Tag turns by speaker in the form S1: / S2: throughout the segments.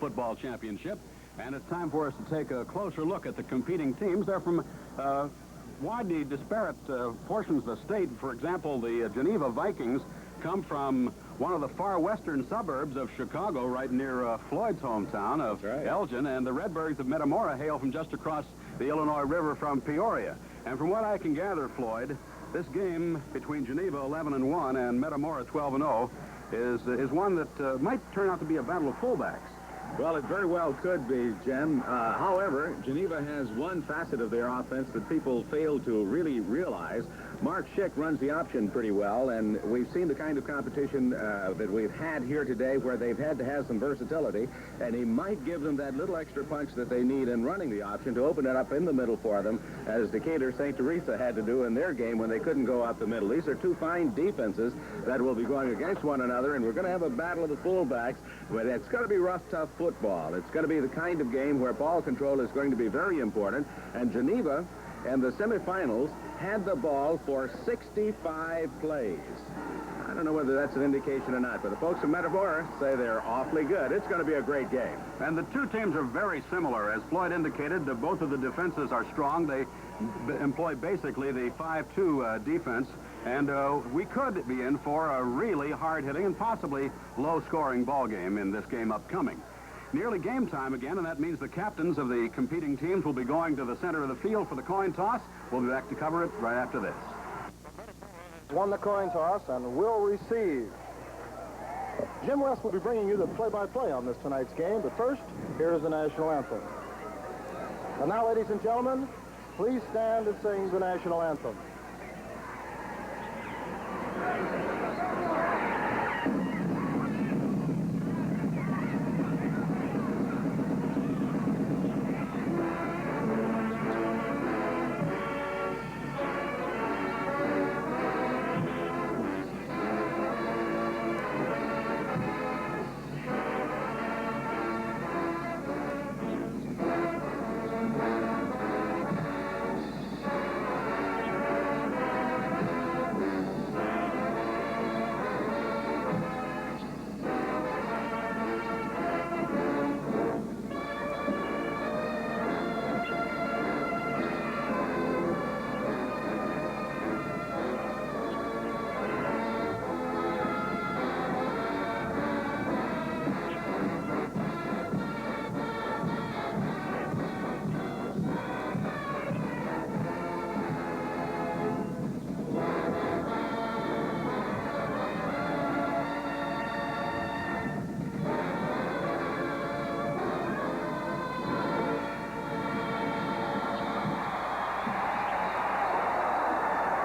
S1: Football Championship, and it's time for us to take a closer look at the competing teams. They're from widely disparate portions of the state. For example, the Geneva Vikings come from one of the far western suburbs of Chicago, right near Floyd's hometown of Elgin, and the Redbirds of Metamora hail from just across the Illinois River from Peoria. And from what I can gather, Floyd, this game between Geneva 11-1 and Metamora 12-0 is one that might turn out to be a battle of fullbacks.
S2: Well, it very well could be, Jim. However, Geneva has one facet of their offense that people fail to really realize. Mark Schick runs the option pretty well, and we've seen the kind of competition that we've had here today where they've had to have some versatility, and he might give them that little extra punch that they need in running the option to open it up in the middle for them, as Decatur St. Teresa had to do in their game when they couldn't go up the middle. These are two fine defenses that will be going against one another, and we're going to have a battle of the fullbacks, but it's going to be rough, tough football. It's going to be the kind of game where ball control is going to be very important, and Geneva in the semifinals had the ball for 65 plays. I don't know whether that's an indication or not, but the folks from Metamora say they're awfully good. It's going to be a great game.
S1: And the two teams are very similar. As Floyd indicated, both of the defenses are strong. They employ basically the 5-2 defense, and we could be in for a really hard-hitting and possibly low-scoring ball game in this game upcoming. Nearly game time again, and that means the captains of the competing teams will be going to the center of the field for the coin toss. We'll be back to cover it right after this.
S3: Won the coin toss and will receive. Jim West will be bringing you the play-by-play on this tonight's game, but first, here is the national anthem. And now, ladies and gentlemen, please stand and sing the national anthem.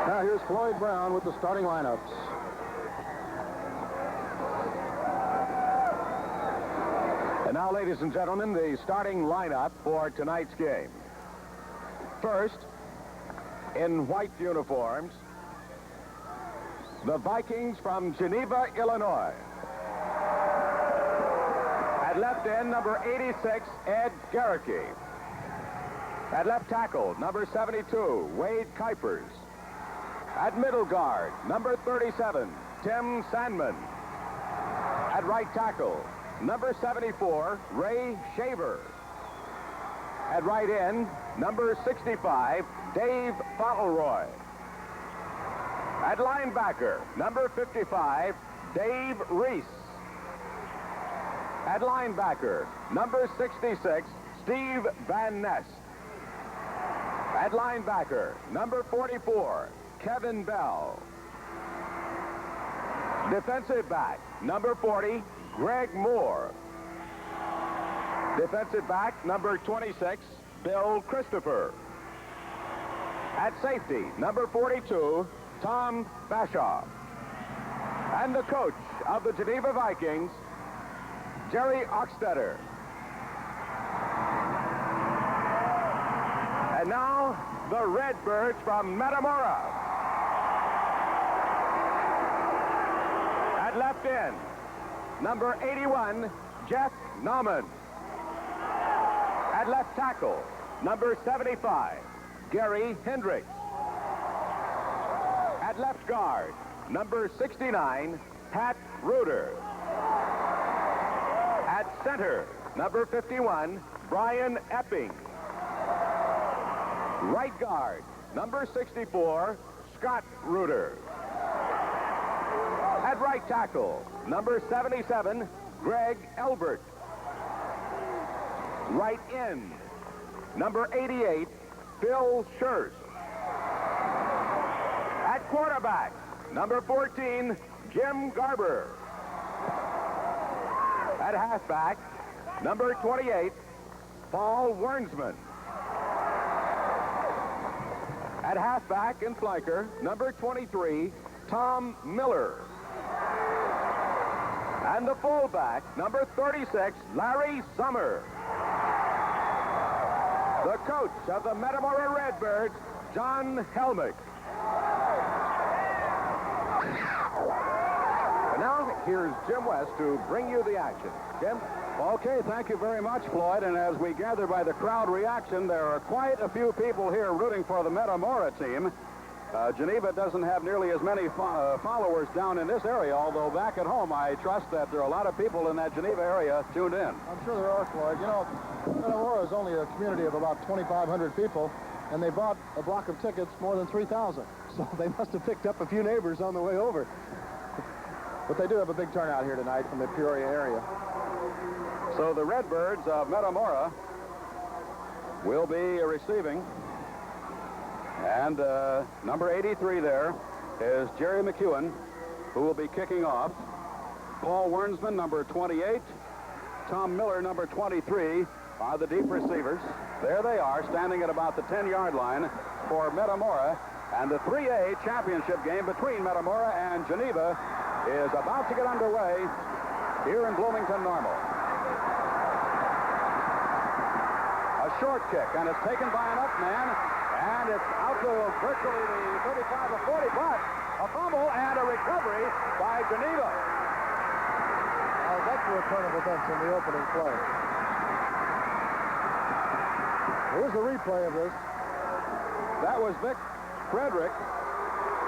S3: Now here's Floyd Brown with the starting lineups.
S2: And now, ladies and gentlemen, the starting lineup for tonight's game. First, in white uniforms, the Vikings from Geneva, Illinois. At left end, number 86, Ed Garricky. At left tackle, number 72, Wade Kuipers. At middle guard, number 37, Tim Sandman. At right tackle, number 74, Ray Shaver. At right end, number 65, Dave Fauntleroy. At linebacker, number 55, Dave Reese. At linebacker, number 66, Steve Van Ness. At linebacker, number 44, Kevin Bell. Defensive back, number 40, Greg Moore. Defensive back, number 26, Bill Christopher. At safety, number 42, Tom Bashaw. And the coach of the Geneva Vikings, Jerry Oxtetter. And now, the Redbirds from Metamora. At left end, number 81, Jeff Nauman. At left tackle, number 75, Gary Hendricks. At left guard, number 69, Pat Reuter. At center, number 51, Brian Epping. Right guard, number 64, Scott Reuter. At right tackle, number 77, Greg Elbert. Right end, number 88, Phil Schurz. At quarterback, number 14, Jim Garber. At halfback, number 28, Paul Wernsman. At halfback and flanker, number 23, Tom Miller. And the fullback, number 36, Larry Summer. The coach of the Metamora Redbirds, John Helmick. And now, here's Jim West to bring you the action. Jim?
S1: Okay, thank you very much, Floyd. And as we gather by the crowd reaction, there are quite a few people here rooting for the Metamora team. Geneva doesn't have nearly as many followers down in this area, although back at home, I trust that there are a lot of people in that Geneva area tuned in.
S3: I'm sure there are, Floyd. You know, Metamora is only a community of about 2,500 people, and they bought a block of tickets more than 3,000. So they must have picked up a few neighbors on the way over. But they do have a big turnout here tonight from the Peoria area.
S1: So the Redbirds of Metamora will be receiving. And number 83 there is Jerry McEwen, who will be kicking off. Paul Wernsman, number 28. Tom Miller, number 23, are the deep receivers. There they are, standing at about the 10-yard line for Metamora. And the 3A championship game between Metamora and Geneva is about to get underway here in Bloomington Normal. A short kick, and it's taken by an up man, and it's out to virtually the 35 or 40, but a fumble and a recovery by Geneva.
S3: That's the return of events in the opening play. Here's the replay of this.
S1: That was Vic Frederick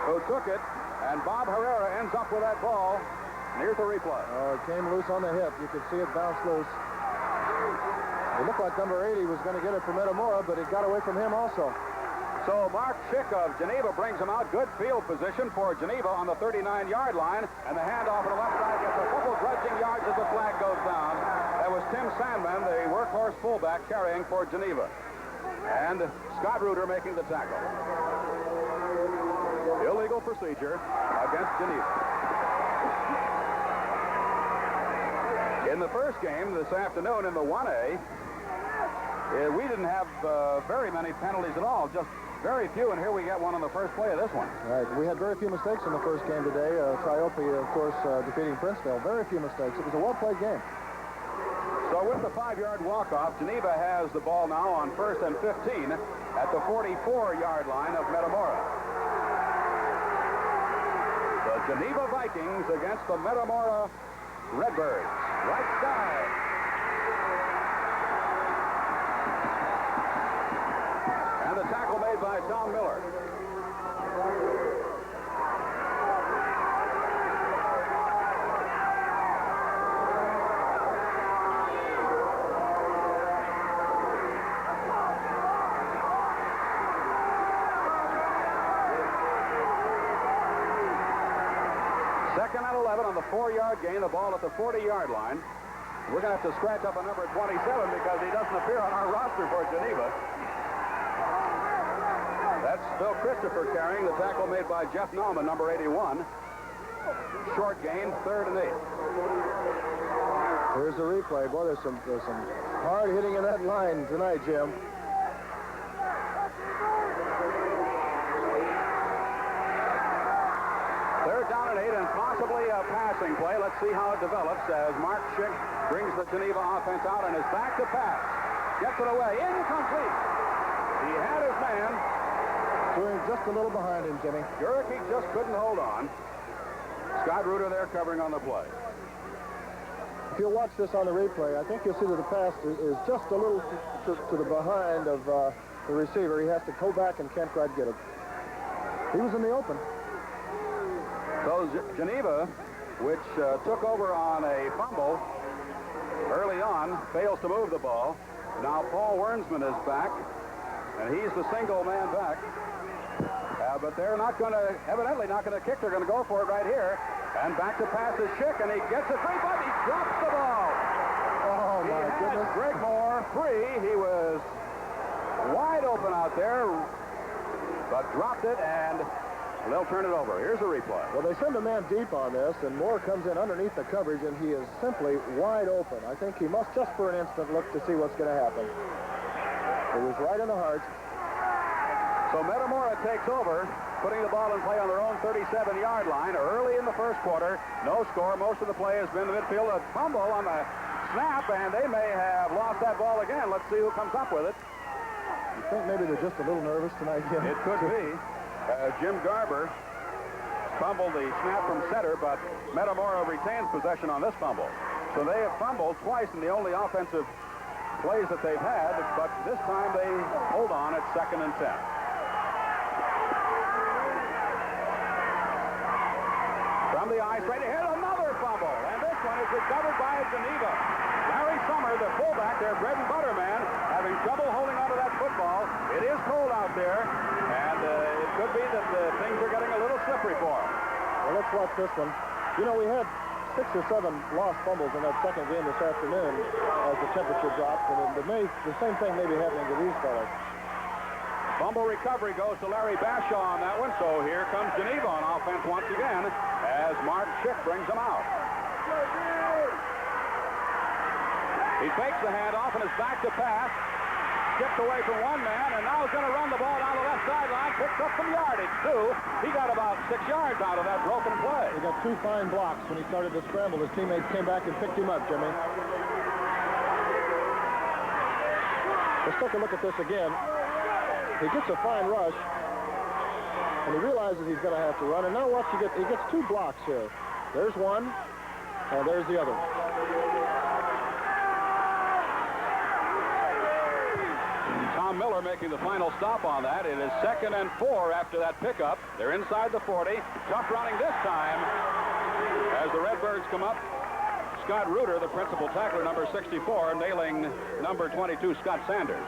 S1: who took it, and Bob Herrera ends up with that ball. Here's the replay.
S3: It came loose on the hip. You could see it bounce loose. It looked like number 80 was going to get it for Metamora, but it got away from him also.
S1: So Mark Schick of Geneva brings him out. Good field position for Geneva on the 39-yard line, and the handoff on the left side gets a couple grudging yards as the flag goes down. That was Tim Sandman, the workhorse fullback, carrying for Geneva. And Scott Reuter making the tackle. Illegal procedure against Geneva. In the first game this afternoon in the 1A, we didn't have very many penalties at all, just very few, and here we get one on the first play of this one.
S3: Right, we had very few mistakes in the first game today. Triope, of course, defeating Princeville. Very few mistakes. It was a well-played game.
S1: So with the 5-yard walk-off, Geneva has the ball now on 1st and 15 at the 44-yard line of Metamora. The Geneva Vikings against the Metamora Redbirds. Right side. And the tackle made by Tom Miller. Second and 11 on the 4-yard gain, the ball at the 40-yard line. We're going to have to scratch up a number 27 because he doesn't appear on our roster for Geneva. That's Bill Christopher carrying the tackle made by Jeff Nauman, number 81. Short gain, 3rd and 8.
S3: Here's the replay. Boy, there's some hard hitting in that line tonight, Jim.
S1: Third down and 8 and possibly a passing play. Let's see how it develops as Mark Schick brings the Geneva offense out and is back to pass. Gets it away. Incomplete. He had his man.
S3: Doing just a little behind him, Jimmy.
S1: Jurek just couldn't hold on. Scott Reuter there covering on the play.
S3: If you'll watch this on the replay, I think you'll see that the pass is just a little to the behind of the receiver. He has to go back and can't quite get it. He was in the open.
S1: So Geneva, which took over on a fumble, early on, fails to move the ball. Now Paul Wernsman is back, and he's the single man back. But they're not going to, evidently not going to kick. They're going to go for it right here. And back to pass is Schick, and he gets it free, but he drops the ball.
S3: Oh, my goodness.
S1: Greg Moore free. He was wide open out there, but dropped it, and they'll turn it over. Here's a replay.
S3: Well, they send a man deep on this, and Moore comes in underneath the coverage, and he is simply wide open. I think he must just for an instant look to see what's going to happen. It was right in the heart.
S1: So Metamora takes over, putting the ball in play on their own 37-yard line early in the first quarter. No score. Most of the play has been the midfield. A fumble on the snap, and they may have lost that ball again. Let's see who comes up with it.
S3: You think maybe they're just a little nervous tonight, Jim?
S1: It could be. Jim Garber fumbled the snap from center, but Metamora retains possession on this fumble. So they have fumbled twice in the only offensive plays that they've had, but this time they hold on at 2nd and 10. From the ice right ahead, another fumble, and this one is recovered by Geneva. Larry Sommer, the fullback, their bread and butter man, having trouble holding onto that football. It is cold out there, and it could be that things are getting a little slippery for him.
S3: Well, let's watch this one. You know, we had 6 or 7 lost fumbles in that second game this afternoon as the temperature dropped, and the same thing may be happening to these fellas.
S1: Fumble recovery goes to Larry Bashaw on that one, so here comes Geneva on offense once again as Mark Schick brings them out. He fakes the handoff and is back to pass. Skipped away from one man, and now he's going to run the ball down the left sideline. Picks up some yardage, too. He got about 6 yards out of that broken play.
S3: He got 2 fine blocks when he started to scramble. His teammates came back and picked him up, Jimmy. Let's take a look at this again. He gets a fine rush, and he realizes he's going to have to run. And now watch, he gets 2 blocks here. There's one, and there's the other.
S1: Tom Miller making the final stop on that. It is 2nd and 4 after that pickup. They're inside the 40. Tough running this time as the Redbirds come up. Scott Reuter, the principal tackler, number 64, nailing number 22, Scott Sanders.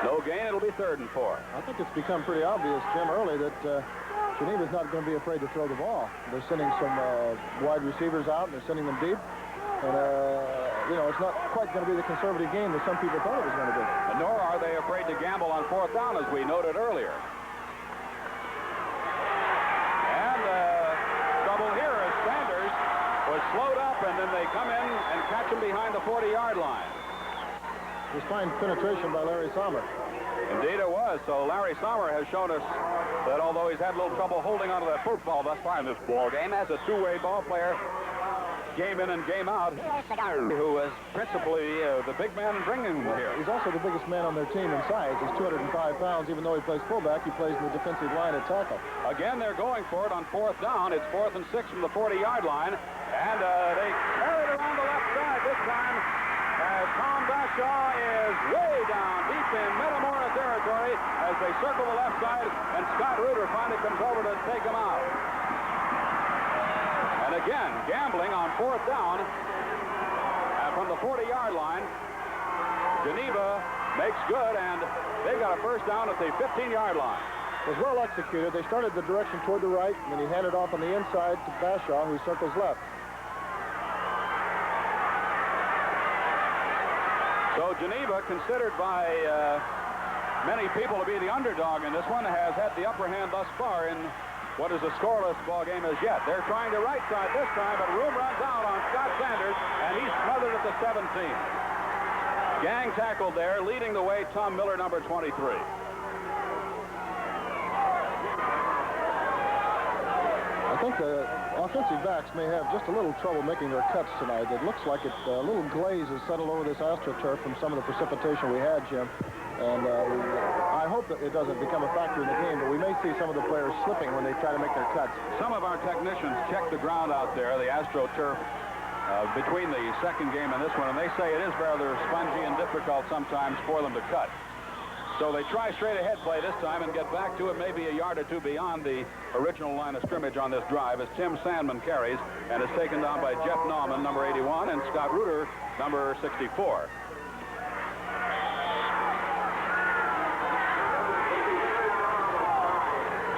S1: No gain. It'll be 3rd and 4.
S3: I think it's become pretty obvious, Jim, early that Geneva's not going to be afraid to throw the ball. They're sending some wide receivers out, and they're sending them deep. And, you know, it's not quite going to be the conservative game that some people thought it was going to be.
S1: Nor are they afraid to gamble on 4th down, as we noted earlier. And trouble here as Sanders was slowed up, and then they come in and catch him behind the 40-yard line.
S3: It was fine penetration by Larry Sommer.
S1: Indeed it was. So Larry Sommer has shown us that although he's had a little trouble holding onto that football thus far in this ball game, as a two-way ball player, game in and game out, who is principally the big man bringing him here.
S3: He's also the biggest man on their team in size. He's 205 pounds. Even though he plays fullback, he plays in the defensive line at tackle.
S1: Again, they're going for it on 4th down. It's 4th and 6 from the 40-yard line. And they carry it around the left side this time as Tom Bashaw is way down deep in Metamora territory as they circle the left side, and Scott Reuter finally comes over to take him out. And again, gambling on 4th down from the 40-yard line. Geneva makes good, and they've got a 1st down at the 15-yard line.
S3: It was well executed. They started the direction toward the right, and then he handed off on the inside to Bashaw, who circles left.
S1: So Geneva, considered by many people to be the underdog in this one, has had the upper hand thus far in what is a scoreless ball game as yet. They're trying to right side this time, but room runs out on Scott Sanders, and he's smothered at the 17. Gang tackled there, leading the way, Tom Miller, number 23.
S3: I think the offensive backs may have just a little trouble making their cuts tonight. It looks like a little glaze has settled over this AstroTurf from some of the precipitation we had, Jim. And I hope that it doesn't become a factor in the game, but we may see some of the players slipping when they try to make their cuts.
S1: Some of our technicians check the ground out there, the AstroTurf, between the second game and this one, and they say it is rather spongy and difficult sometimes for them to cut. So they try straight ahead play this time and get back to it maybe a yard or two beyond the original line of scrimmage on this drive as Tim Sandman carries and is taken down by Jeff Nauman, number 81, and Scott Reuter, number 64.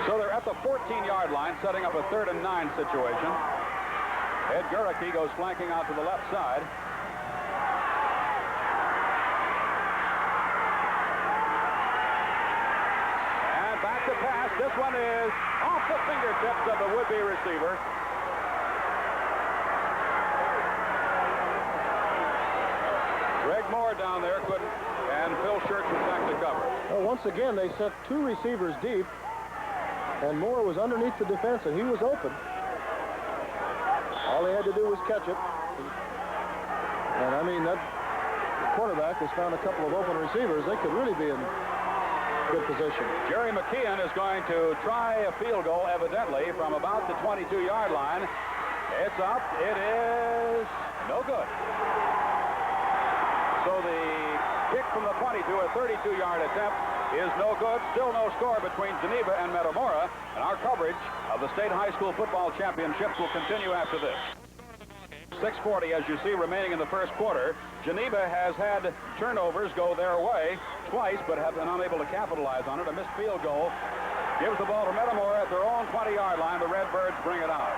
S1: So they're at the 14-yard line, setting up a 3rd and 9 situation. Ed Guricke goes flanking out to the left side. And back to pass. This one is off the fingertips of the would-be receiver. Greg Moore down there couldn't, and Phil Schertz was back to cover.
S3: Well, once again, they set 2 receivers deep. And Moore was underneath the defense, and he was open. All he had to do was catch it. And, I mean, that quarterback has found a couple of open receivers. They could really be in good position.
S1: Jerry McKeon is going to try a field goal, evidently, from about the 22-yard line. It's up. It is no good. So the kick from the 22, a 32-yard attempt, is no good. Still no score between Geneva and Metamora. And our coverage of the State High School Football Championships will continue after this. 6:40, as you see, remaining in the first quarter. Geneva has had turnovers go their way twice, but have been unable to capitalize on it. A missed field goal gives the ball to Metamora at their own 20-yard line. The Redbirds bring it out.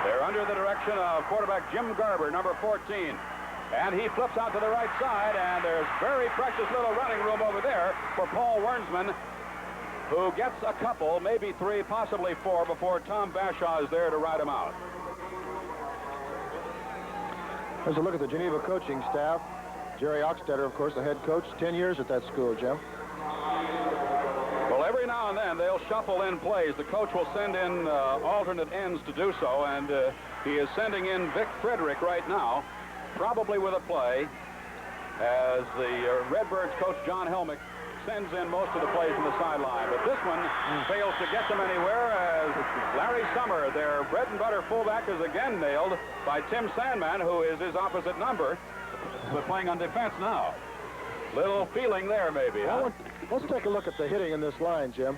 S1: They're under the direction of quarterback Jim Garber, number 14. And he flips out to the right side, and there's very precious little running room over there for Paul Wernsman, who gets a couple, maybe 3, possibly 4, before Tom Bashaw is there to ride him out.
S3: Here's a look at the Geneva coaching staff. Jerry Oxtetter, of course, the head coach, 10 years at that school, Jim.
S1: Well, every now and then they'll shuffle in plays. The coach will send in alternate ends to do so, and he is sending in Vic Frederick right now, probably with a play, as the Redbirds coach John Helmick sends in most of the plays from the sideline. But this one fails to get them anywhere, as Larry Summer, their bread and butter fullback, is again nailed by Tim Sandman, who is his opposite number, but playing on defense now. Little feeling there, maybe, huh?
S3: Well, let's take a look at the hitting in this line, Jim.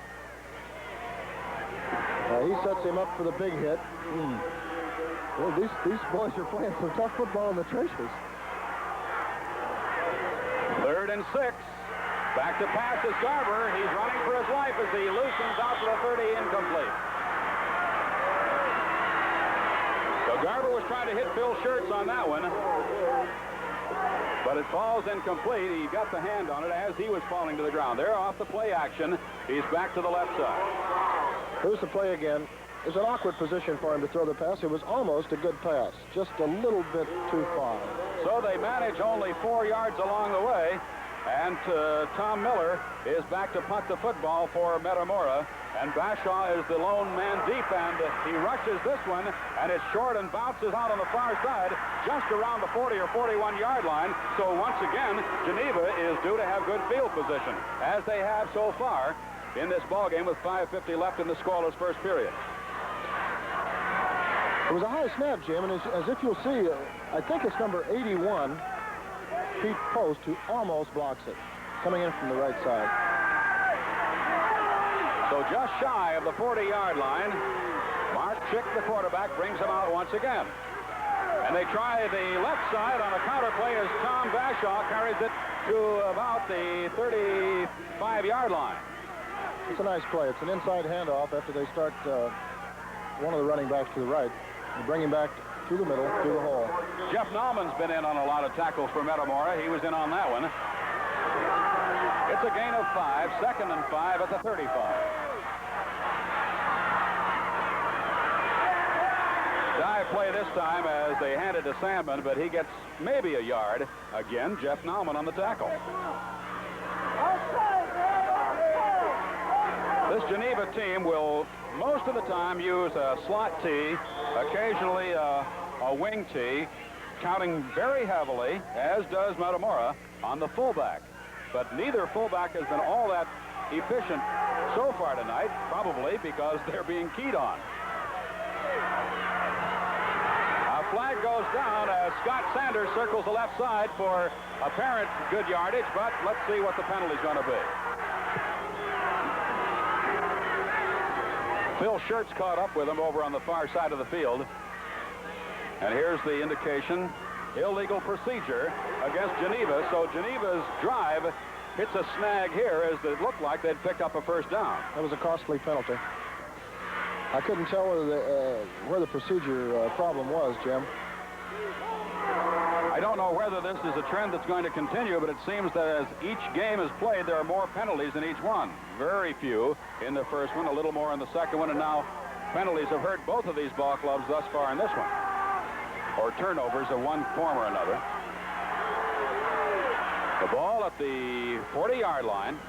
S3: He sets him up for the big hit. Well, these boys are playing some tough football in the trenches.
S1: 3rd and 6. Back to pass is Garber. He's running for his life as he loosens out to the 30, incomplete. So Garber was trying to hit Phil Schertz on that one, but it falls incomplete. He got the hand on it as he was falling to the ground. They're off the play action. He's back to the left side.
S3: Here's the play again. It's an awkward position for him to throw the pass. It was almost a good pass, just a little bit too far.
S1: So they manage only 4 yards along the way, and Tom Miller is back to punt the football for Metamora, and Bashaw is the lone man deep, and he rushes this one, and it's short and bounces out on the far side, just around the 40 or 41-yard line. So once again, Geneva is due to have good field position, as they have so far in this ballgame with 5:50 left in the scoreless first period.
S3: It was a high snap, Jim, and as if you'll see, I think it's number 81, Pete Post, who almost blocks it, coming in from the right side.
S1: So just shy of the 40-yard line, Mark Schick, the quarterback, brings him out once again. And they try the left side on a counter play as Tom Bashaw carries it to about the 35-yard line.
S3: It's a nice play. It's an inside handoff after they start one of the running backs to the right. And bring him back through the middle, through the hole.
S1: Jeff Nauman's been in on a lot of tackles for Metamora. He was in on that one. It's a gain of 5, 2nd and 5 at the 35. Dive play this time as they hand it to Sandman, but he gets maybe a yard. Again, Jeff Nauman on the tackle. This Geneva team will most of the time use a slot tee, occasionally a wing tee, counting very heavily, as does Metamora, on the fullback. But neither fullback has been all that efficient so far tonight, probably because they're being keyed on. A flag goes down as Scott Sanders circles the left side for apparent good yardage, but let's see what the penalty's going to be. Phil Schertz caught up with him over on the far side of the field. And here's the indication. Illegal procedure against Geneva. So Geneva's drive hits a snag here as it looked like they'd picked up a first down.
S3: That was a costly penalty. I couldn't tell where the procedure problem was, Jim.
S1: I don't know whether this is a trend that's going to continue, but it seems that as each game is played, there are more penalties in each one. Very few in the first one, a little more in the second one, and now penalties have hurt both of these ball clubs thus far in this one. Or turnovers of one form or another. The ball at the 40-yard line.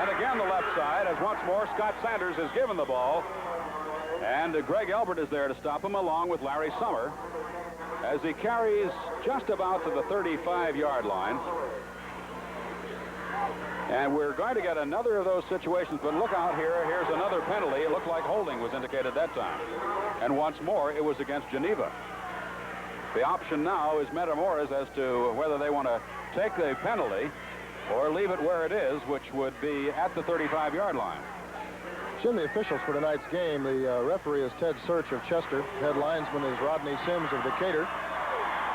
S1: And again the left side, as once more Scott Sanders is given the ball. And Greg Elbert is there to stop him, along with Larry Summer, as he carries just about to the 35-yard line. And we're going to get another of those situations, but look out here. Here's another penalty. It looked like holding was indicated that time. And once more, it was against Geneva. The option now is Metamora's as to whether they want to take the penalty or leave it where it is, which would be at the 35-yard line.
S3: Jim, the officials for tonight's game, the referee is Ted Search of Chester. Head linesman is Rodney Sims of Decatur.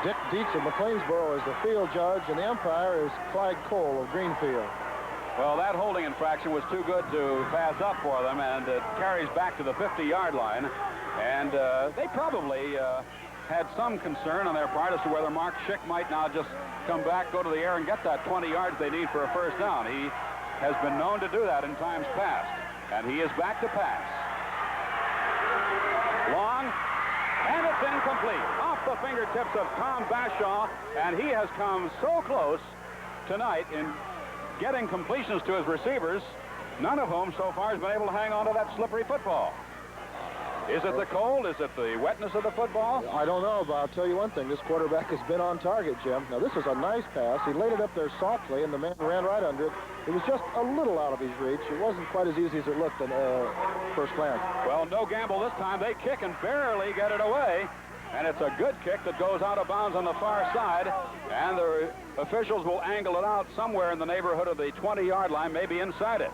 S3: Dick Dietz of McLeansboro is the field judge, and the umpire is Clyde Cole of Greenfield.
S1: Well, that holding infraction was too good to pass up for them, and it carries back to the 50-yard line. And they probably had some concern on their part as to whether Mark Schick might now just come back, go to the air, and get that 20 yards they need for a first down. He has been known to do that in times past. And he is back to pass. Long, and it's incomplete. Off the fingertips of Tom Bashaw, and he has come so close tonight in getting completions to his receivers, none of whom so far has been able to hang on to that slippery football. Is it the cold? Is it the wetness of the football?
S3: I don't know, but I'll tell you one thing. This quarterback has been on target, Jim. Now, this is a nice pass. He laid it up there softly, and the man ran right under it. It was just a little out of his reach. It wasn't quite as easy as it looked at first glance.
S1: Well, no gamble this time. They kick and barely get it away. And it's a good kick that goes out of bounds on the far side. And the officials will angle it out somewhere in the neighborhood of the 20-yard line, maybe inside it.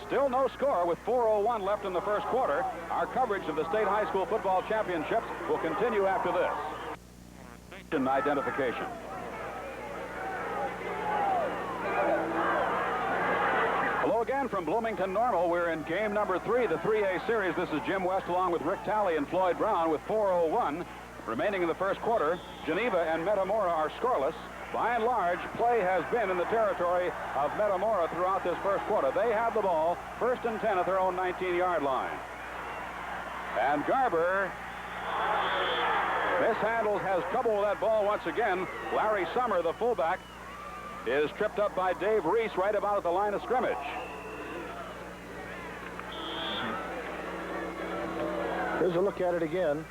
S1: Still no score with 4:01 left in the first quarter. Our coverage of the state high school football championships will continue after this. Identification. Hello again from Bloomington Normal. We're in game number 3, the 3A series. This is Jim West along with Rick Talley and Floyd Brown with 4:01 remaining in the first quarter. Geneva and Metamora are scoreless. By and large, play has been in the territory of Metamora throughout this first quarter. They have the ball, 1st and 10 at their own 19-yard line. And Garber mishandles, has trouble with that ball once again. Larry Summer, the fullback, is tripped up by Dave Reese right about at the line of scrimmage.
S3: Here's a look at it again.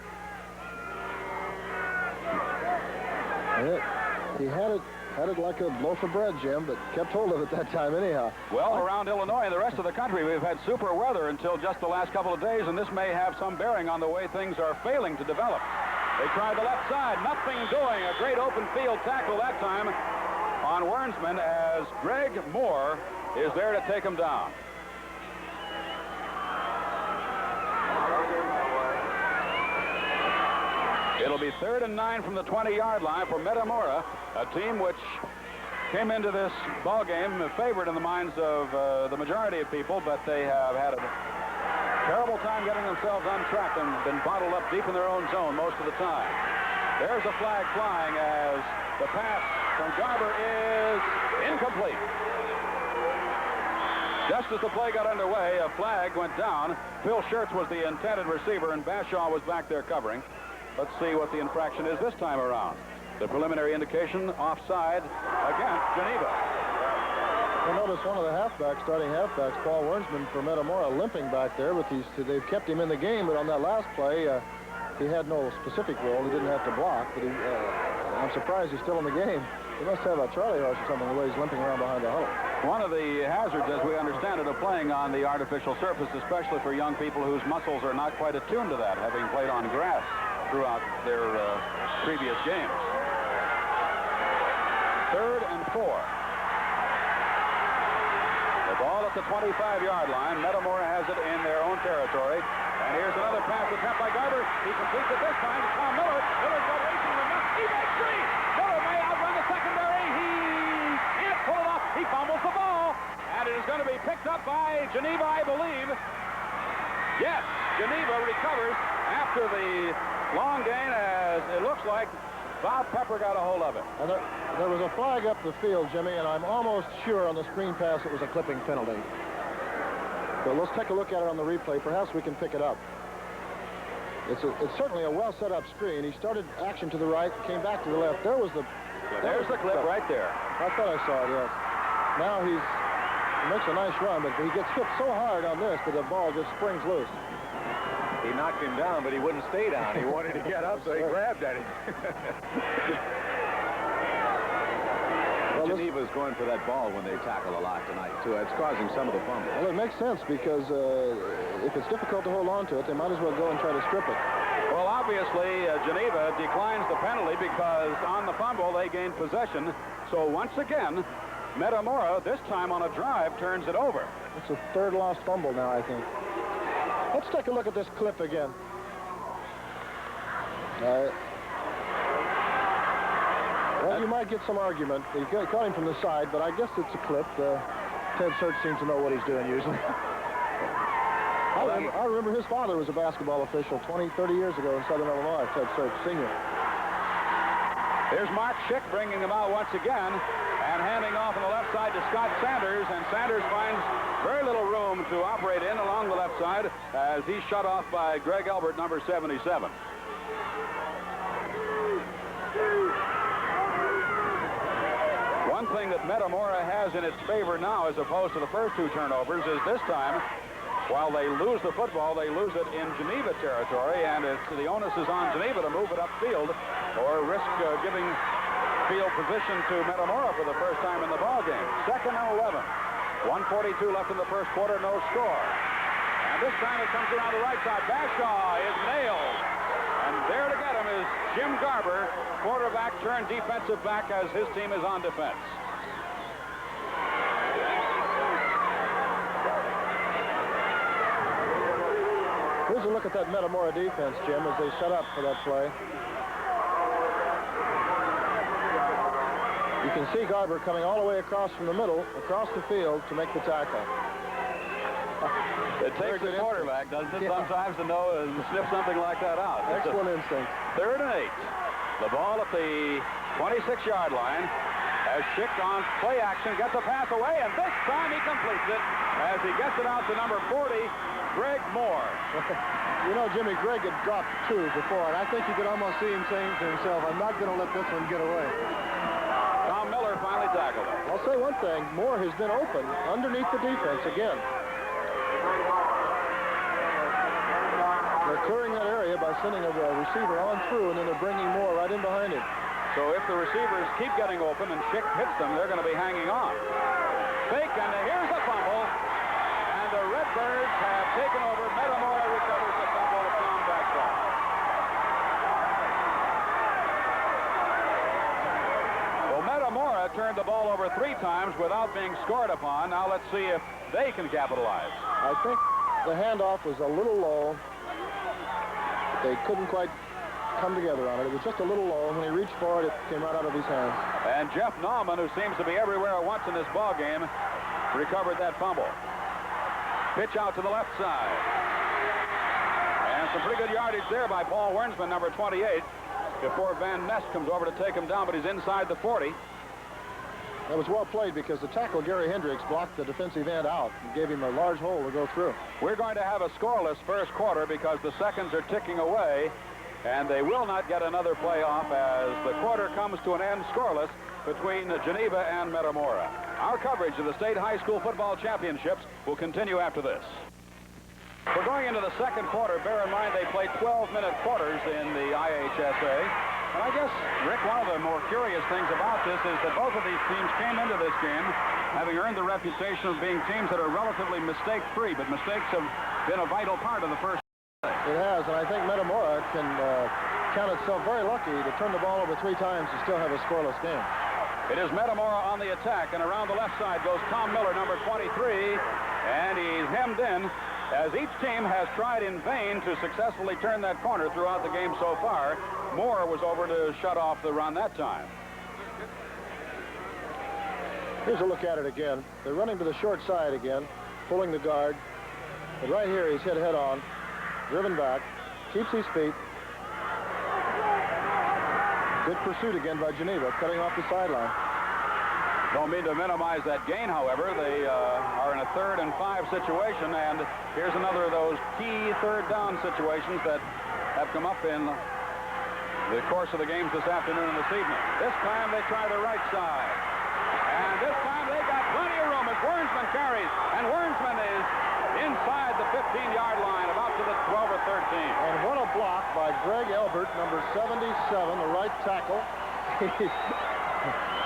S3: He had it like a loaf of bread, Jim, but kept hold of it that time anyhow.
S1: Well, around Illinois and the rest of the country, we've had super weather until just the last couple of days, and this may have some bearing on the way things are failing to develop. They try the left side, nothing doing. A great open field tackle that time on Wernsman as Greg Moore is there to take him down. It'll be 3rd and 9 from the 20-yard line for Metamora, a team which came into this ball game favored in the minds of the majority of people, but they have had a terrible time getting themselves untracked and been bottled up deep in their own zone most of the time. There's a flag flying as the pass from Garber is incomplete. Just as the play got underway, a flag went down. Phil Schertz was the intended receiver, and Bashaw was back there covering. Let's see what the infraction is this time around. The preliminary indication, offside against Geneva.
S3: You'll notice one of the starting halfbacks, Paul Wernsman for Metamora, limping back there, but they've kept him in the game, but on that last play, he had no specific role. He didn't have to block, but I'm surprised he's still in the game. He must have a Charlie horse or something, the way he's limping around behind the huddle.
S1: One of the hazards, as we understand it, of playing on the artificial surface, especially for young people whose muscles are not quite attuned to that, having played on grass throughout their previous games. 3rd and 4. The ball at the 25-yard line. Metamora has it in their own territory. And here's another pass attempt by Garber. He completes it this time to Tom Miller. Miller's got racing the net. He makes 3. Miller may outrun the secondary. He can't pull it off. He fumbles the ball. And it is going to be picked up by Geneva, I believe. Yes, Geneva recovers after the long gain, as it looks like Bob Pepper got a hold of it.
S3: And there was a flag up the field, Jimmy, and I'm almost sure on the screen pass it was a clipping penalty. But let's take a look at it on the replay. Perhaps we can pick it up. It's certainly a well set up screen. He started action to the right, came back to the left. There's the
S1: clip right there.
S3: I thought I saw it, yes. Now he makes a nice run, but he gets hit so hard on this that the ball just springs loose.
S2: He knocked him down, but he wouldn't stay down. He wanted to get up, so he grabbed at him. Well, Geneva's going for that ball when they tackle a lot tonight, too. It's causing some of the fumbles.
S3: Well, it makes sense because if it's difficult to hold on to it, they might as well go and try to strip it.
S1: Well, obviously, Geneva declines the penalty because on the fumble, they gain possession. So once again, Metamora, this time on a drive, turns it over.
S3: It's a 3rd lost fumble now, I think. Let's take a look at this clip again. Well, you might get some argument. He caught him from the side, but I guess it's a clip. Ted Search seems to know what he's doing usually. I remember his father was a basketball official 20, 30 years ago in Southern Illinois, Ted Search, Sr.
S1: Here's Mark Schick bringing them out once again and handing off on the left side to Scott Sanders, and Sanders finds very little room to operate in along the left side as he's shut off by Greg Elbert, number 77. One thing that Metamora has in its favor now, as opposed to the first 2 turnovers, is this time, while they lose the football, they lose it in Geneva territory, and the onus is on Geneva to move it upfield or risk giving field position to Metamora for the first time in the ball game. 2nd and 11. 1:42 left in the first quarter, no score. And this time it comes around the right side. Bashaw is nailed. And there to get him is Jim Garber, quarterback turned defensive back as his team is on defense.
S3: Here's a look at that Metamora defense, Jim, as they set up for that play. You can see Garber coming all the way across from the middle, across the field to make the tackle.
S1: It takes the quarterback, doesn't it, sometimes to know and sniff something like that out.
S3: Excellent instinct.
S1: 3rd and 8. The ball at the 26-yard line as Schick on play action gets a pass away, and this time he completes it as he gets it out to number 40, Greg Moore.
S3: You know, Jimmy, Greg had dropped 2 before, and I think you could almost see him saying to himself, I'm not going to let this one get away.
S1: Tom Miller finally tackled him.
S3: I'll say one thing. Moore has been open underneath the defense again. They're clearing that area by sending a receiver on through, and then they're bringing Moore right in behind him.
S1: So if the receivers keep getting open and Schick hits them, they're going to be hanging on. Fake, and here's the fumble. And the Redbirds have taken over. Metamora recovers the fumble. Tom Backstrom. Well, Metamora turned the ball over 3 times without being scored upon. Now let's see if they can capitalize.
S3: I think the handoff was a little low. They couldn't quite come together on it. It was just a little low. When he reached for it, it came right out of his hands.
S1: And Jeff Nauman, who seems to be everywhere at once in this ball game, recovered that fumble. Pitch out to the left side. And some pretty good yardage there by Paul Wernsman, number 28, before Van Ness comes over to take him down, but he's inside the 40.
S3: That was well played because the tackle, Gary Hendricks, blocked the defensive end out and gave him a large hole to go through.
S1: We're going to have a scoreless first quarter because the seconds are ticking away, and they will not get another play off as the quarter comes to an end scoreless between Geneva and Metamora. Our coverage of the state high school football championships will continue after this. We're going into the second quarter. Bear in mind they play 12-minute quarters in the IHSA. And I guess, Rick, one of the more curious things about this is that both of these teams came into this game having earned the reputation of being teams that are relatively mistake-free, but mistakes have been a vital part of the first.
S3: It has, and I think Metamora can count itself very lucky to turn the ball over 3 times and still have a scoreless game.
S1: It is Metamora on the attack, and around the left side goes Tom Miller, number 23, and he's hemmed in as each team has tried in vain to successfully turn that corner throughout the game so far. Moore was over to shut off the run that time.
S3: Here's a look at it again. They're running to the short side again, pulling the guard. But right here, he's hit head on, driven back, keeps his feet. Good pursuit again by Geneva, cutting off the sideline.
S1: Don't mean to minimize that gain, however. They are in a 3rd and 5 situation, and here's another of those key 3rd down situations that have come up in the course of the games this afternoon and this evening. This time they try the right side. And this time they got plenty of room as Wernsman carries, and Wernsman is inside the 15-yard line, about to the 12 or 13.
S3: And what a block by Greg Elbert, number 77, the right tackle.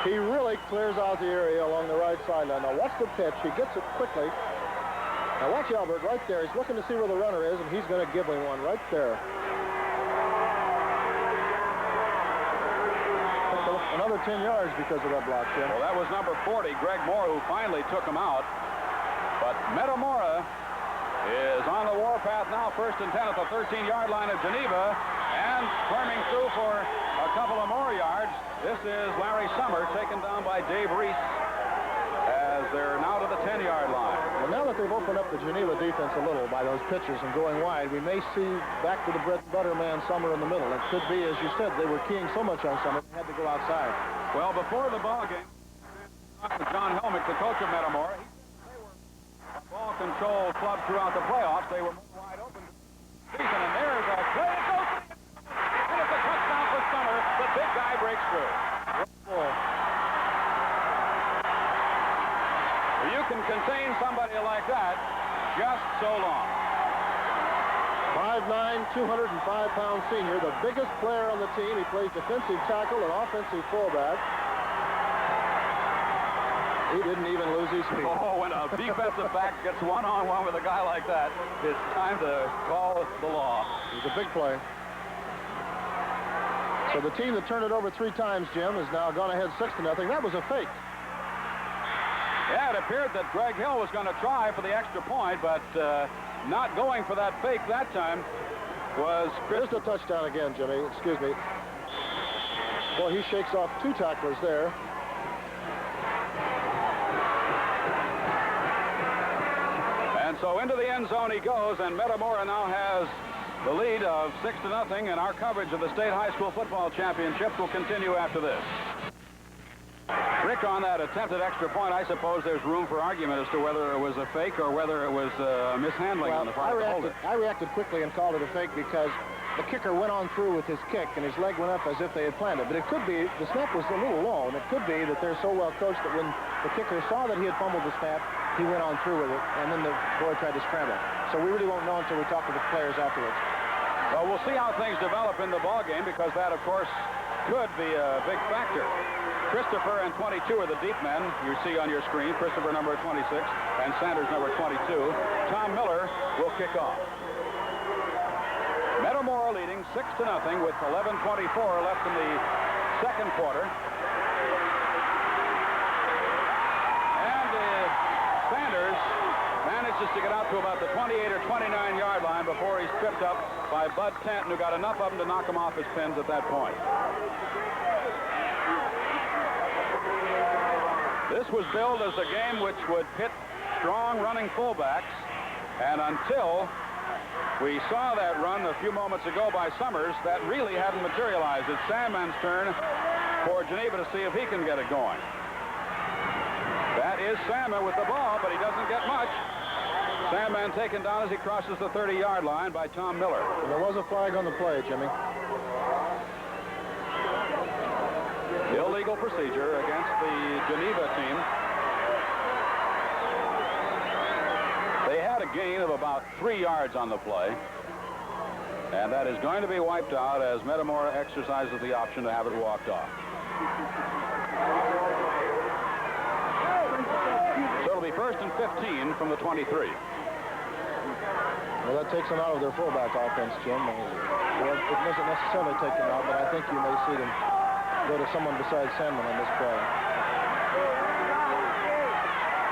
S3: He really clears out the area along the right sideline. Now watch the pitch. He gets it quickly. Now watch Elbert right there. He's looking to see where the runner is, and he's going to give him one right there. Another 10 yards because of that block, Jim.
S1: Well, that was number 40, Greg Moore, who finally took him out. But Metamora is on the warpath now, 1st and 10 at the 13-yard line of Geneva, and squirming through for a couple of more yards. This is Larry Summer, taken down by Dave Reese, as they're now to the 10-yard line.
S3: Well, now that they've opened up the Geneva defense a little by those pitches and going wide, we may see back to the bread and butter man Summer in the middle. It could be, as you said, they were keying so much on Summer, they had to go outside.
S1: Well, before the ball game, John Helmick, the coach of Metamora, he said they were a ball-control club throughout the playoffs. They were more wide open season, and there's a play that goes, and it's a touchdown for Summer. The big guy breaks through.
S3: Boy.
S1: You can contain somebody like that just so long.
S3: 5'9", 205-pound senior, the biggest player on the team. He plays defensive tackle and offensive fullback. He didn't even lose his feet.
S1: Oh, when a defensive back gets one-on-one with a guy like that, it's time to call the law.
S3: It was a big play. So the team that turned it over 3 times, Jim, has now gone ahead 6-0. That was a fake.
S1: Yeah, it appeared that Greg Hill was going to try for the extra point, but not going for that fake that time was
S3: Just a touchdown again, Jimmy. Excuse me. Boy, he shakes off 2 tacklers there.
S1: And so into the end zone he goes, and Metamora now has the lead of 6-0, and our coverage of the State High School Football Championship will continue after this. Rick, on that attempted extra point, I suppose there's room for argument as to whether it was a fake or whether it was mishandling on the part of the holder.
S3: I reacted quickly and called it a fake because the kicker went on through with his kick and his leg went up as if they had planned it. But it could be, the snap was a little low, and it could be that they're so well coached that when the kicker saw that he had fumbled the snap, he went on through with it, and then the boy tried to scramble. So we really won't know until we talk to the players afterwards.
S1: Well, we'll see how things develop in the ball game, because that, of course, could be a big factor. Christopher and 22 are the deep men you see on your screen. Christopher, number 26, and Sanders, number 22. Tom Miller will kick off. Metamora leading 6-0 with 11:24 left in the second quarter. And Sanders manages to get out to about the 28 or 29-yard line before he's tripped up by Bud Tanton, who got enough of him to knock him off his pins at that point. This was billed as a game which would pit strong running fullbacks, and until we saw that run a few moments ago by Summers, that really hadn't materialized. It's Sandman's turn for Geneva to see if he can get it going. That is Sandman with the ball, but he doesn't get much. Sandman taken down as he crosses the 30-yard line by Tom Miller.
S3: There was a flag on the play, Jimmy.
S1: Illegal procedure against the Geneva team. They had a gain of about 3 yards on the play, and that is going to be wiped out as Metamora exercises the option to have it walked off. So it'll be 1st and 15 from the 23.
S3: Well, that takes them out of their fullback offense, Jim. Well, it doesn't necessarily take them out, but I think you may see them go to someone besides Sandman on this play.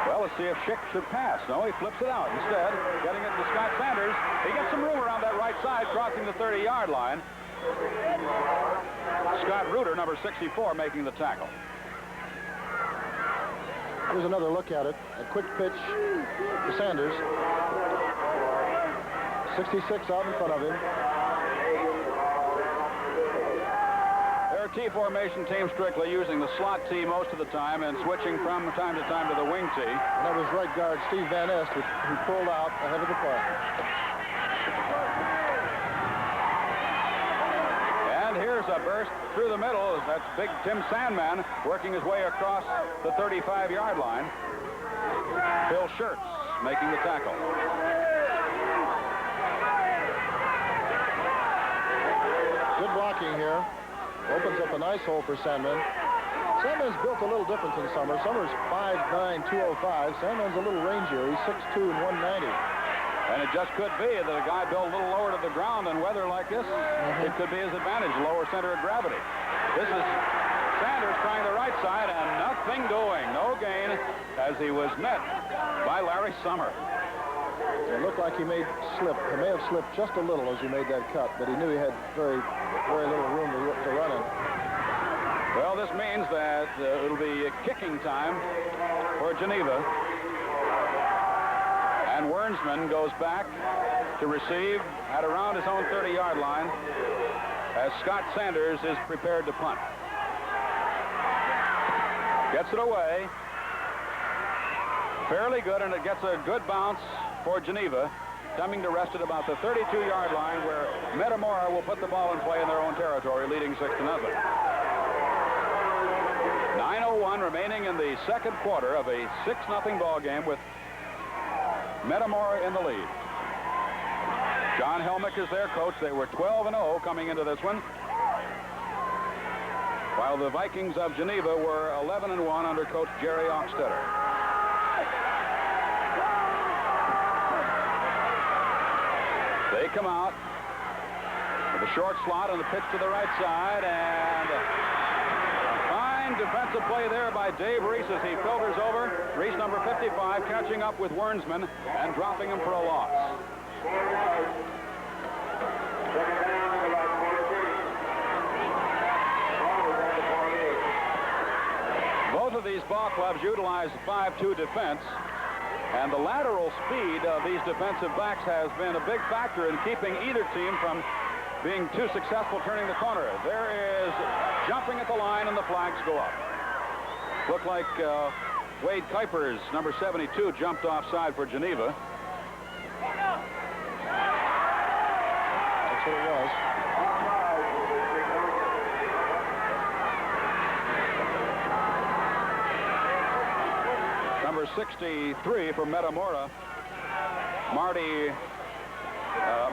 S1: Well, let's see if Schick should pass. No, he flips it out. Instead, getting it to Scott Sanders. He gets some room around that right side, crossing the 30-yard line. Scott Reuter, number 64, making the tackle.
S3: Here's another look at it. A quick pitch to Sanders. 66 out in front of him.
S1: They're a T formation team, strictly using the slot T most of the time and switching from time to time to the wing T.
S3: And that was right guard Steve Van Est who pulled out ahead of the play.
S1: And here's a burst through the middle. That's big Tim Sandman working his way across the 35-yard line. Bill Schertz making the tackle.
S3: Good blocking here. Opens up a nice hole for Sandman. Sandman's built a little different than Summers. Summers 5'9", 205. Sandman's a little rangier. He's 6'2" and 190.
S1: And it just could be that a guy built a little lower to the ground in weather like this, it could be his advantage, lower center of gravity. This is Sanders trying the right side and nothing doing. No gain as he was met by Larry Summer.
S3: It looked like he may slip. He may have slipped just a little as he made that cut, but he knew he had very little room to run in.
S1: Well, this means that it'll be kicking time for Geneva. And Wernsman goes back to receive at around his own 30-yard line as Scott Sanders is prepared to punt. Gets it away. Fairly good, and it gets a good bounce for Geneva, coming to rest at about the 32-yard line where Metamora will put the ball in play in their own territory, leading 6-0. 9:01 remaining in the second quarter of a 6-0 ball game with Metamora in the lead. John Helmick is their coach. They were 12-0 coming into this one, while the Vikings of Geneva were 11-1 under coach Jerry Ockstetter. They come out with a short slot and the pitch to the right side, and a fine defensive play there by Dave Reese as he filters over. Reese, number 55, catching up with Wernsman and dropping him for a loss. Both of these ball clubs utilize 5-2 defense, and the lateral speed of these defensive backs has been a big factor in keeping either team from being too successful turning the corner. There is jumping at the line, and the flags go up. Looked like Wade Kuipers, number 72, jumped offside for Geneva.
S3: That's what it was.
S1: Number 63 for Metamora,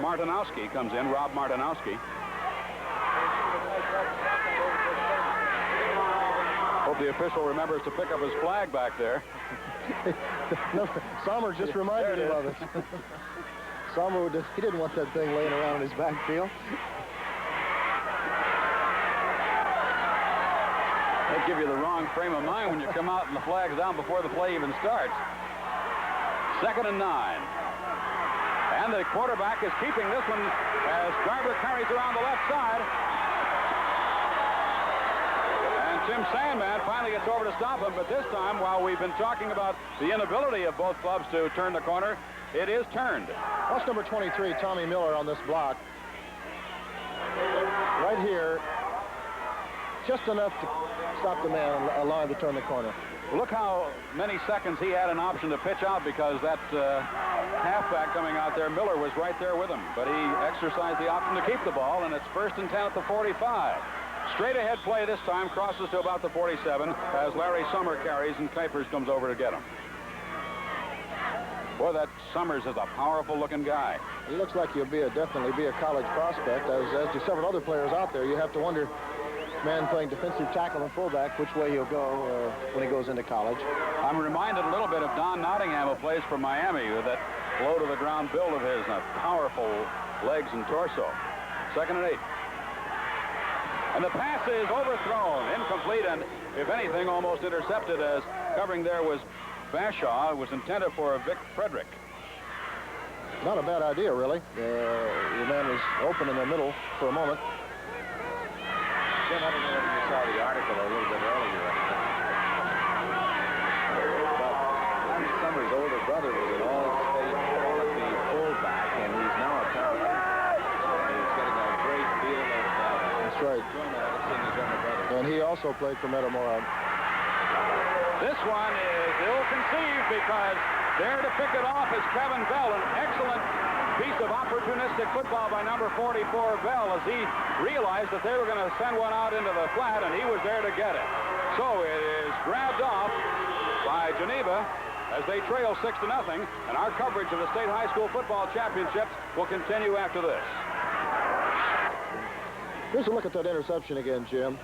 S1: Martinowski comes in, Rob Martinowski. Hope the official remembers to pick up his flag back there.
S3: No, Sommer just reminded him of it. Sommer, he didn't want that thing laying around in his backfield.
S1: They give you the wrong frame of mind when you come out and the flag's down before the play even starts. 2nd and 9. And the quarterback is keeping this one as Garber carries around the left side. And Tim Sandman finally gets over to stop him, but this time, while we've been talking about the inability of both clubs to turn the corner, it is turned.
S3: That's number 23, Tommy Miller, on this block. Right here, just enough to stop the man and allow him to turn the corner.
S1: Look how many seconds he had an option to pitch out, because that halfback coming out there, Miller, was right there with him. But he exercised the option to keep the ball, and it's 1st and 10 at the 45. Straight ahead play this time, crosses to about the 47 as Larry Summer carries and Kuipers comes over to get him. Boy, that Summers is a powerful-looking guy.
S3: He looks like he'll definitely be a college prospect, as do several other players out there. You have to wonder, man playing defensive tackle and fullback, which way he'll go when he goes into college.
S1: I'm reminded a little bit of Don Nottingham, who plays for Miami, with that low-to-the-ground build of his and powerful legs and torso. 2nd and 8. And the pass is overthrown, incomplete, and if anything, almost intercepted, as covering there was Bashaw. It was intended for Vic Frederick.
S3: Not a bad idea, really. The man was open in the middle for a moment.
S2: Jim, I don't know whether you saw the article a little bit earlier. But Summer's older brother was an all-state quality fullback, and he's now a paramedic. He's getting a great deal of
S3: That's right.
S2: enjoyment out of seeing his younger brother.
S3: And he also played for Metamora.
S1: This one is ill-conceived because there to pick it off is Kevin Bell, an excellent piece of opportunistic football by number 44, Bell, as he realized that they were going to send one out into the flat, and he was there to get it. So it is grabbed off by Geneva as they trail 6-0, and our coverage of the State High School Football Championships will continue after this.
S3: Here's a look at that interception again, Jim.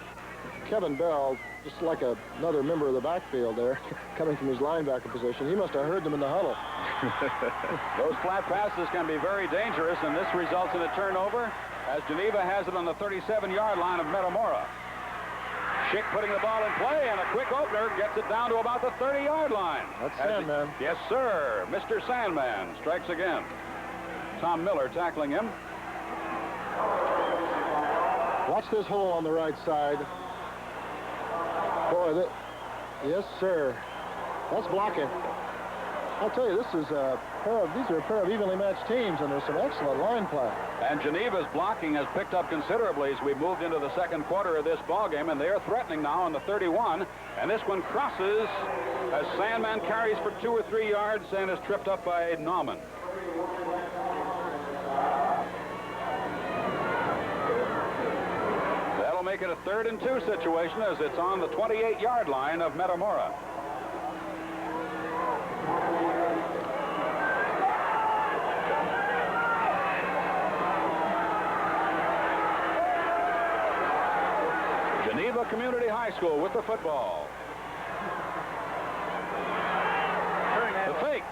S3: Kevin Bell, just like another member of the backfield there, coming from his linebacker position. He must have heard them in the huddle.
S1: Those flat passes can be very dangerous, and this results in a turnover as Geneva has it on the 37-yard line of Metamora. Schick putting the ball in play, and a quick opener gets it down to about the 30-yard line.
S3: That's Sandman.
S1: Yes, sir. Mr. Sandman strikes again. Tom Miller tackling him.
S3: Watch this hole on the right side. Boy, yes, sir. That's blocking. I'll tell you, these are a pair of evenly matched teams, and there's some excellent line play.
S1: And Geneva's blocking has picked up considerably as we moved into the second quarter of this ball game, and they're threatening now on the 31. And this one crosses as Sandman carries for 2 or 3 yards and is tripped up by Nauman. That'll make it a 3rd and 2 situation as it's on the 28-yard line of Metamora. Geneva Community High School with the football. The fake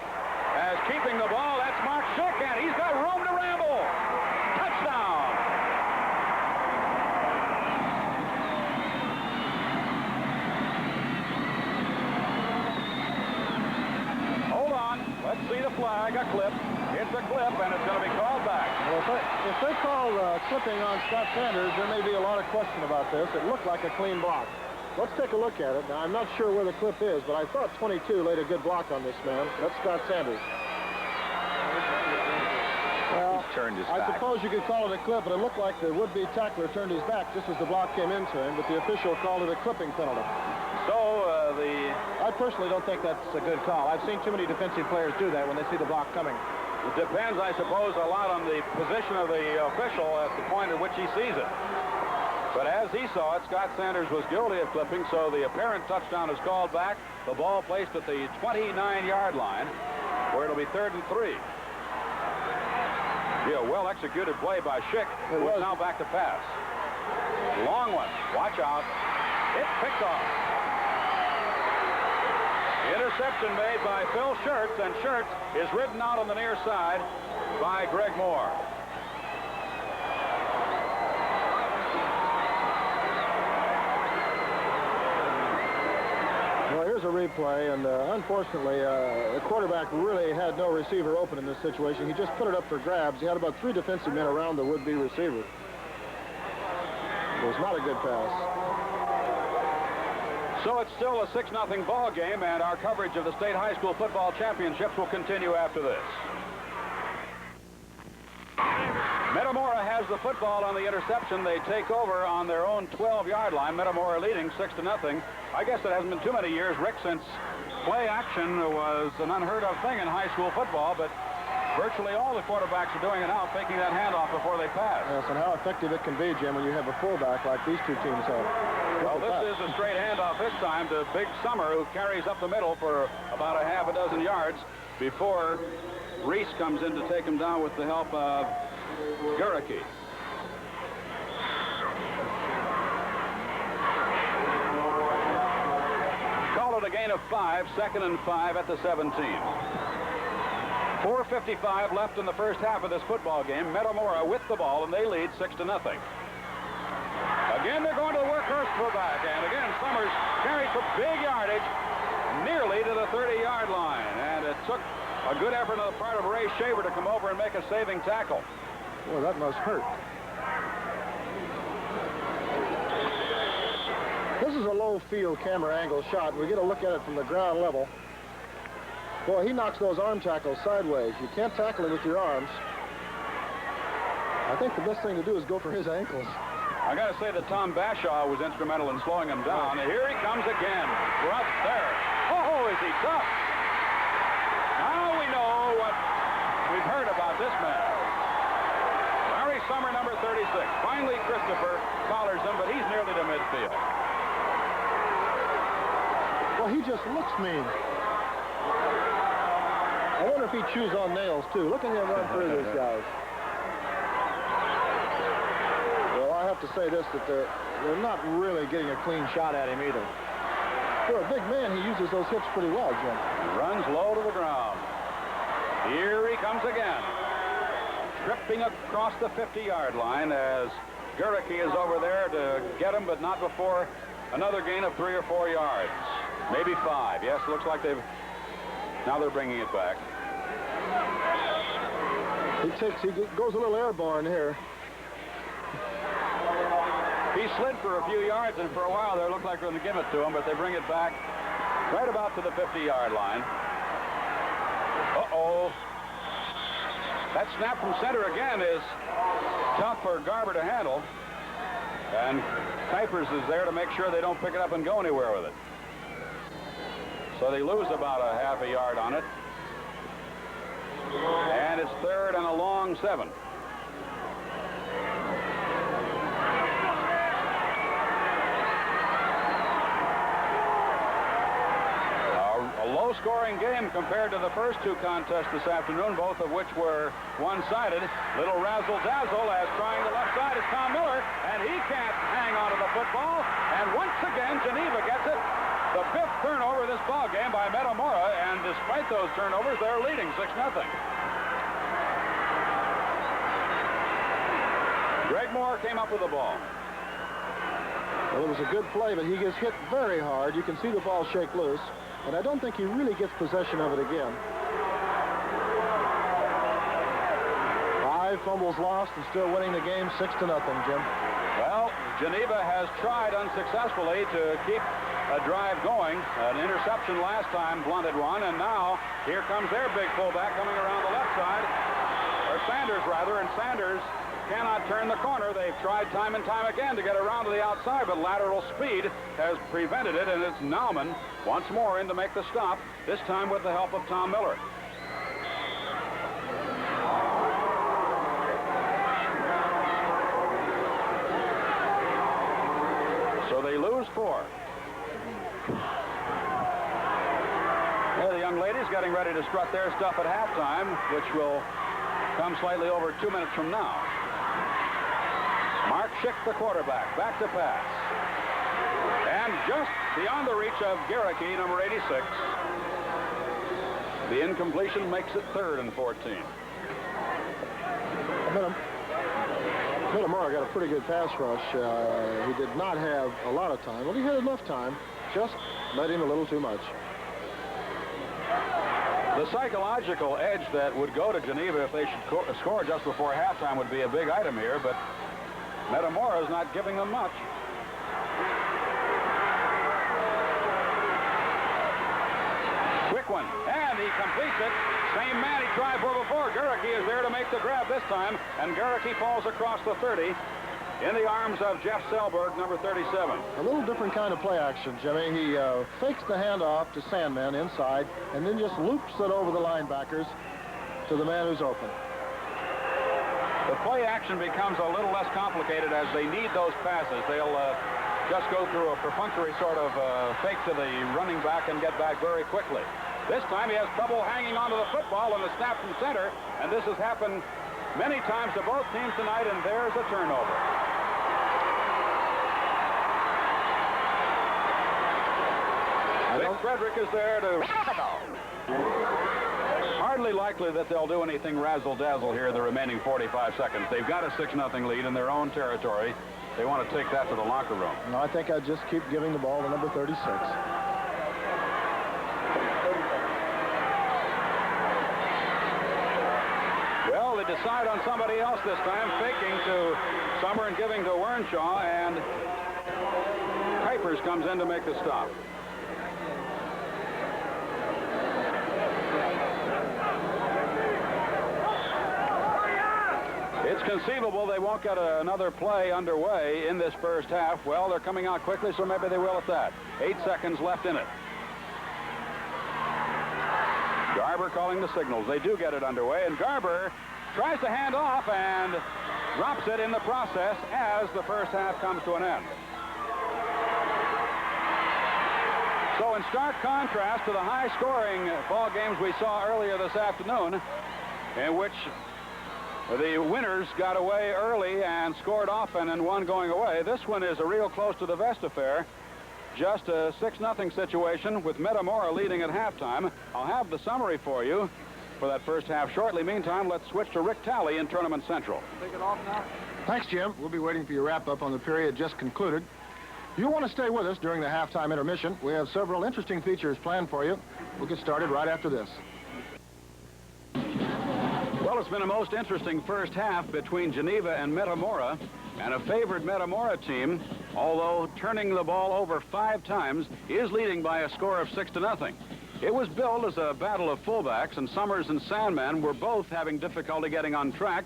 S1: as keeping the ball. That's Mark Schick, and he's got room to ramble. Touchdown. Hold on. Let's see the flag. A clip. It's a clip, and it's going to be called back.
S3: Well, if they call clipping on Scott Sanders, there may be a lot of question about this. It looked like a clean block. Let's take a look at it. Now, I'm not sure where the clip is, but I thought 22 laid a good block on this man. That's Scott Sanders. Well,
S2: turned his
S3: I
S2: back.
S3: suppose you could call it a clip, but it looked like the would-be tackler turned his back just as the block came into him, but the official called it a clipping penalty.
S1: So,
S3: I personally don't think that's a good call. I've seen too many defensive players do that when they see the block coming.
S1: it depends, I suppose, a lot on the position of the official at the point at which he sees it. But as he saw it, Scott Sanders was guilty of clipping, so the apparent touchdown is called back. The ball placed at the 29-yard line, where it'll be 3rd and 3. Yeah, a well-executed play by Schick, who is now back to pass. Long one. Watch out. It's picked off. Interception made by Phil Schertz, and Schertz is ridden out on the near side by Greg Moore.
S3: Well, here's a replay, and unfortunately, the quarterback really had no receiver open in this situation. He just put it up for grabs. He had about 3 defensive men around the would-be receiver. It was not a good pass.
S1: So it's still a 6-0 ball game, and our coverage of the State High School Football Championships will continue after this. Metamora has the football on the interception. They take over on their own 12-yard line. Metamora leading 6-0. I guess it hasn't been too many years, Rick, since play action was an unheard of thing in high school football, but virtually all the quarterbacks are doing it now, faking that handoff before they pass.
S3: Yes, and how effective it can be, Jim, when you have a fullback like these two teams have.
S1: Well, this is a straight handoff this time to Big Summer, who carries up the middle for about a half a dozen yards before Reese comes in to take him down with the help of Guricki. Call it a gain of 5, 2nd and 5 at the 17. 4:55 left in the first half of this football game. Metamora with the ball, and they lead 6-0. Again, they're going to the workhorse fullback, and again, Summers carries for big yardage nearly to the 30-yard line, and it took a good effort on the part of Ray Shaver to come over and make a saving tackle.
S3: Boy, that must hurt. This is a low field camera angle shot. We get a look at it from the ground level. Boy, he knocks those arm tackles sideways. You can't tackle him with your arms. I think the best thing to do is go for his ankles.
S1: I got to say that Tom Bashaw was instrumental in slowing him down. And here he comes again. Rough there. Oh, is he tough? Now we know what we've heard about this man. Larry Summer, number 36. Finally, Christopher collars him, but he's nearly to midfield.
S3: Well, he just looks mean. I wonder if he chews on nails, too. Look at him run through these guys. Well, I have to say this, that they're not really getting a clean shot at him either. For a big man, he uses those hips pretty well, Jim.
S1: Runs low to the ground. Here he comes again. Tripping across the 50-yard line as Gericke is over there to get him, but not before another gain of 3 or 4 yards. Maybe 5. Yes, looks like now they're bringing it back.
S3: He goes a little airborne here.
S1: He slid for a few yards, and for a while there looked like they're going to give it to him, but they bring it back right about to the 50-yard line. Uh-oh. That snap from center again is tough for Garber to handle. And Kuipers is there to make sure they don't pick it up and go anywhere with it. So they lose about a half a yard on it. And it's 3rd and a long 7. A low-scoring game compared to the first 2 contests this afternoon, both of which were one-sided. Little razzle-dazzle as trying the left side is Tom Miller, and he can't hang onto the football. And once again, Geneva gets it. The 5th turnover of this ball game by Metamora, and despite those turnovers, they're leading 6-0. Greg Moore came up with the ball.
S3: Well, it was a good play, but he gets hit very hard. You can see the ball shake loose, and I don't think he really gets possession of it again. 5 fumbles lost and still winning the game 6-0, Jim.
S1: Well, Geneva has tried unsuccessfully to keep a drive going. An interception last time blunted one, and now here comes their big fullback coming around the left side, or Sanders rather, and Sanders cannot turn the corner. They've tried time and time again to get around to the outside, but lateral speed has prevented it, and it's Nauman once more in to make the stop, this time with the help of Tom Miller. So they lose 4. There, the young ladies getting ready to strut their stuff at halftime, which will come slightly over 2 minutes from now. Mark Schick, the quarterback, back to pass. And just beyond the reach of Gericke, number 86. The incompletion makes it 3rd and 14.
S3: Metamora got a pretty good pass rush. He did not have a lot of time. Well, he had enough time, just let him a little too much.
S1: The psychological edge that would go to Geneva if they should score just before halftime would be a big item here, but Metamora is not giving them much. Quick one, and he completes it. Same man he tried for before. Gericke is there to make the grab this time, and Gericke falls across the 30 in the arms of Jeff Selberg, number 37.
S3: A little different kind of play action, Jimmy. He fakes the handoff to Sandman inside, and then just loops it over the linebackers to the man who's open.
S1: The play action becomes a little less complicated as they need those passes. They'll just go through a perfunctory sort of fake to the running back and get back very quickly. This time he has trouble hanging onto the football on the snap from center, and this has happened many times to both teams tonight, and there's a turnover.
S3: I don't
S1: Frederick is there to... Hardly likely that they'll do anything razzle-dazzle here in the remaining 45 seconds. They've got a 6-0 lead in their own territory. They want to take that to the locker room.
S3: No, I think I'd just keep giving the ball to number 36.
S1: Well, they decide on somebody else this time, faking to Summer and giving to Wernshaw, and Kuipers comes in to make the stop. It's conceivable they won't get another play underway in this first half. Well, they're coming out quickly, so maybe they will at that. 8 seconds left in it. Garber calling the signals. They do get it underway, and Garber tries to hand off and drops it in the process as the first half comes to an end. So in stark contrast to the high-scoring ball games we saw earlier this afternoon, in which the winners got away early and scored often and one going away, this one is a real close to the vest affair. Just a 6-0 situation with Metamora leading at halftime. I'll have the summary for you for that first half shortly. Meantime, let's switch to Rick Talley in Tournament Central.
S3: Take it off now. Thanks, Jim. We'll be waiting for your wrap-up on the period just concluded. You'll want to stay with us during the halftime intermission. We have several interesting features planned for you. We'll get started right after this.
S1: Well, it's been a most interesting first half between Geneva and Metamora, and a favored Metamora team, although turning the ball over 5 times, is leading by a score of 6-0. It was billed as a battle of fullbacks, and Summers and Sandman were both having difficulty getting on track.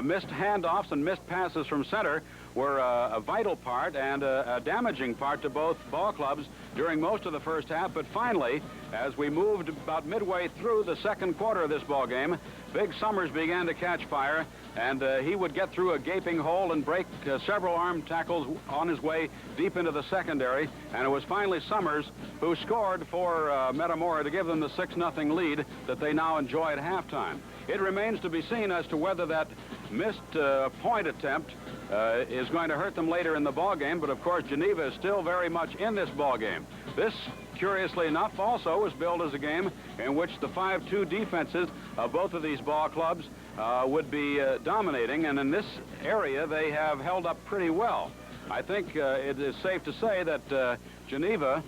S1: Missed handoffs and missed passes from center were a vital part and a damaging part to both ball clubs during most of the first half. But finally, as we moved about midway through the second quarter of this ball game, Big Summers began to catch fire, and he would get through a gaping hole and break several arm tackles on his way deep into the secondary. And it was finally Summers who scored for Metamora to give them the 6-0 lead that they now enjoy at halftime. It remains to be seen as to whether that missed point attempt is going to hurt them later in the ball game. But of course, Geneva is still very much in this ball game. This, curiously enough, also was billed as a game in which the 5-2 defenses of both of these ball clubs would be dominating, and in this area they have held up pretty well. I think it is safe to say that Geneva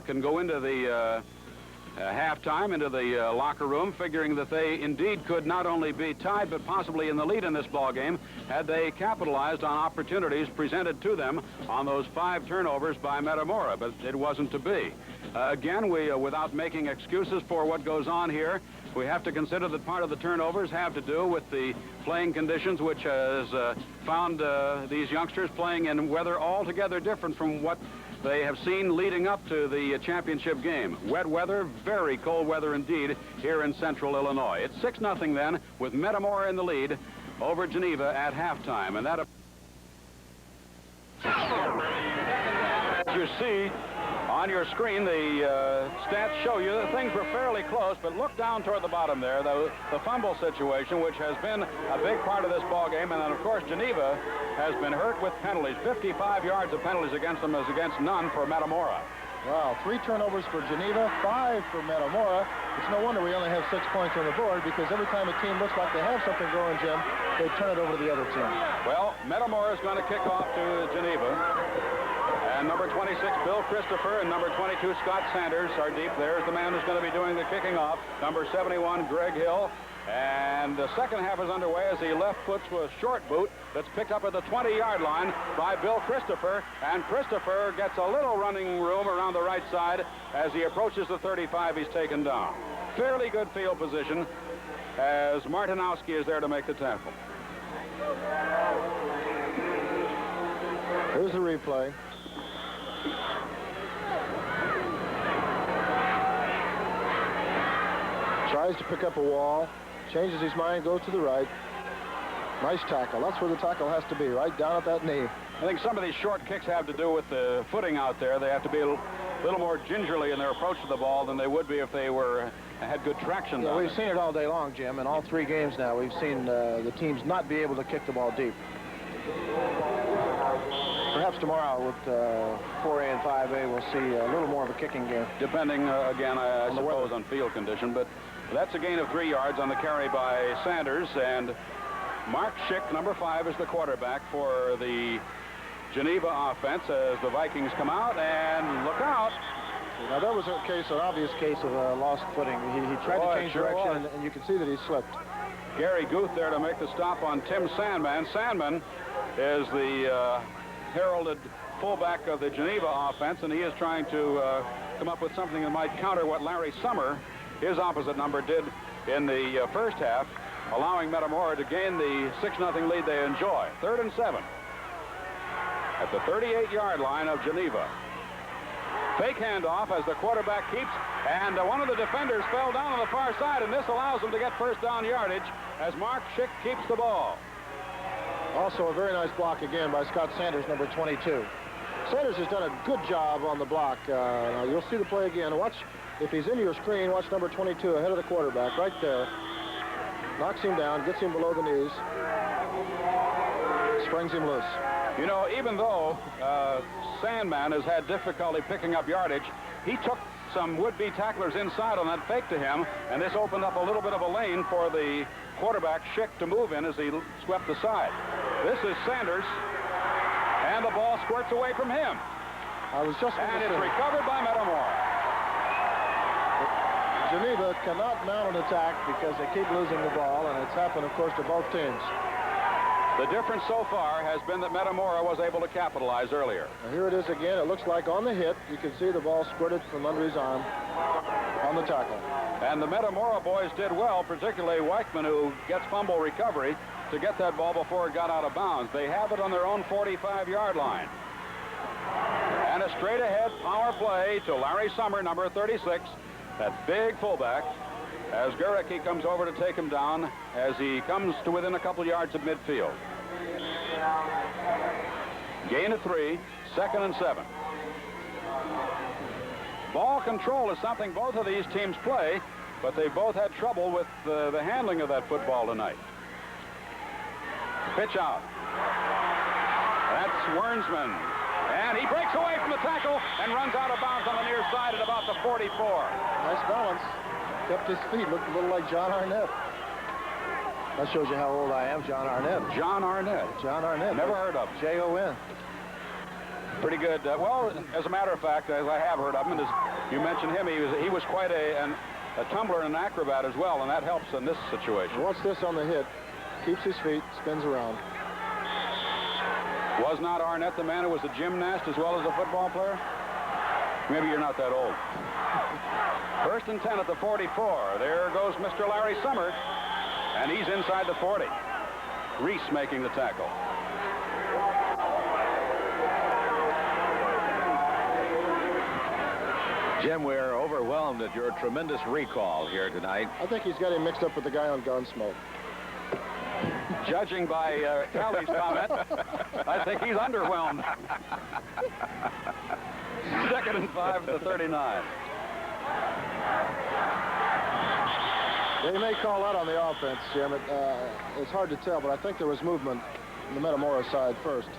S1: can go into the halftime, into the locker room, figuring that they indeed could not only be tied but possibly in the lead in this ball game had they capitalized on opportunities presented to them on those 5 turnovers by Metamora, but it wasn't to be. Again, without making excuses for what goes on here, we have to consider that part of the turnovers have to do with the playing conditions, which has found these youngsters playing in weather altogether different from what they have seen leading up to the championship game. Wet weather, very cold weather indeed here in central Illinois. It's 6-0 then, with Metamora in the lead over Geneva at halftime. And that, as you see on your screen, the stats show you that things were fairly close, but look down toward the bottom there, the fumble situation, which has been a big part of this ball game. And then, of course, Geneva has been hurt with penalties. 55 yards of penalties against them as against none for Metamora.
S3: Wow, 3 turnovers for Geneva, 5 for Metamora. It's no wonder we only have 6 points on the board, because every time a team looks like they have something going, Jim, they turn it over to the other team.
S1: Well, Metamora is going to kick off to Geneva. And number 26, Bill Christopher, and number 22, Scott Sanders are deep. There's the man who's going to be doing the kicking off. Number 71, Greg Hill. And the second half is underway as he left foots with a short boot that's picked up at the 20-yard line by Bill Christopher. And Christopher gets a little running room around the right side. As he approaches the 35, he's taken down. Fairly good field position as Martinowski is there to make the tackle.
S3: Here's the replay. Tries to pick up a wall, changes his mind, goes to the right. Nice tackle. That's where the tackle has to be, right down at that knee.
S1: I think some of these short kicks have to do with the footing out there. They have to be a little more gingerly in their approach to the ball than they would be if they had good traction.
S3: Yeah, we've seen it all day long, Jim. In all 3 games now, we've seen the teams not be able to kick the ball deep. Perhaps perhaps tomorrow with 4A and 5A, we'll see a little more of a kicking game.
S1: Depending, again, I suppose, on field condition. But that's a gain of 3 yards on the carry by Sanders. And Mark Schick, number 5, is the quarterback for the Geneva offense as the Vikings come out. And look out.
S3: Now, that was an obvious case of a lost footing. He tried to change direction, and you can see that he slipped.
S1: Gary Guth there to make the stop on Tim Sandman. Sandman is the heralded fullback of the Geneva offense, and he is trying to come up with something that might counter what Larry Summer, his opposite number, did in the first half, allowing Metamora to gain the 6-0 lead they enjoy. 3rd and 7 at the 38-yard line of Geneva. Fake handoff as the quarterback keeps, and one of the defenders fell down on the far side, and this allows them to get first down yardage as Mark Schick keeps the ball.
S3: Also a very nice block again by Scott Sanders, number 22. Sanders has done a good job on the block. Now you'll see the play again. Watch, if he's in your screen, watch number 22 ahead of the quarterback right there. Knocks him down, gets him below the knees, springs him loose.
S1: You know, even though Sandman has had difficulty picking up yardage, he took some would-be tacklers inside on that fake to him, and this opened up a little bit of a lane for the quarterback, Schick, to move in as he swept the side. This is Sanders, and the ball squirts away from him.
S3: And
S1: it's recovered by Metamora.
S3: Geneva cannot mount an attack because they keep losing the ball, and it's happened, of course, to both teams.
S1: The difference so far has been that Metamora was able to capitalize earlier.
S3: Now here it is again. It looks like on the hit, you can see the ball squirted from under his arm on the tackle.
S1: And the Metamora boys did well, particularly Weichman, who gets fumble recovery, to get that ball before it got out of bounds. They have it on their own 45-yard line. And a straight-ahead power play to Larry Summer, number 36, that big fullback, as Gurecki comes over to take him down as he comes to within a couple yards of midfield. Gain of 3, 2nd and 7. Ball control is something both of these teams play, but they both had trouble with the handling of that football tonight. Pitch out. That's Wernsman. And he breaks away from the tackle and runs out of bounds on the near side at about the 44.
S3: Nice balance. Kept his feet. Looked a little like John Arnett. That shows you how old I am, John Arnett.
S1: John Arnett.
S3: John Arnett.
S1: Never heard of him.
S3: J-O-N.
S1: Pretty good. Well, as a matter of fact, as I have heard of him, and as you mentioned him, he was quite a tumbler and an acrobat as well, and that helps in this situation.
S3: Watch this on the hit. Keeps his feet, spins around.
S1: Was not Arnett the man who was a gymnast as well as a football player? Maybe you're not that old. 1st and 10 at the 44. There goes Mr. Larry Summer, and he's inside the 40. Reese making the tackle.
S2: Jim, we're overwhelmed at your tremendous recall here tonight.
S3: I think he's got him mixed up with the guy on Gunsmoke.
S1: Judging by Kelly's comment, I think he's underwhelmed. 2nd and 5 at the 39.
S3: They may call that on the offense, Jim. It's hard to tell, but I think there was movement on the Metamora side first.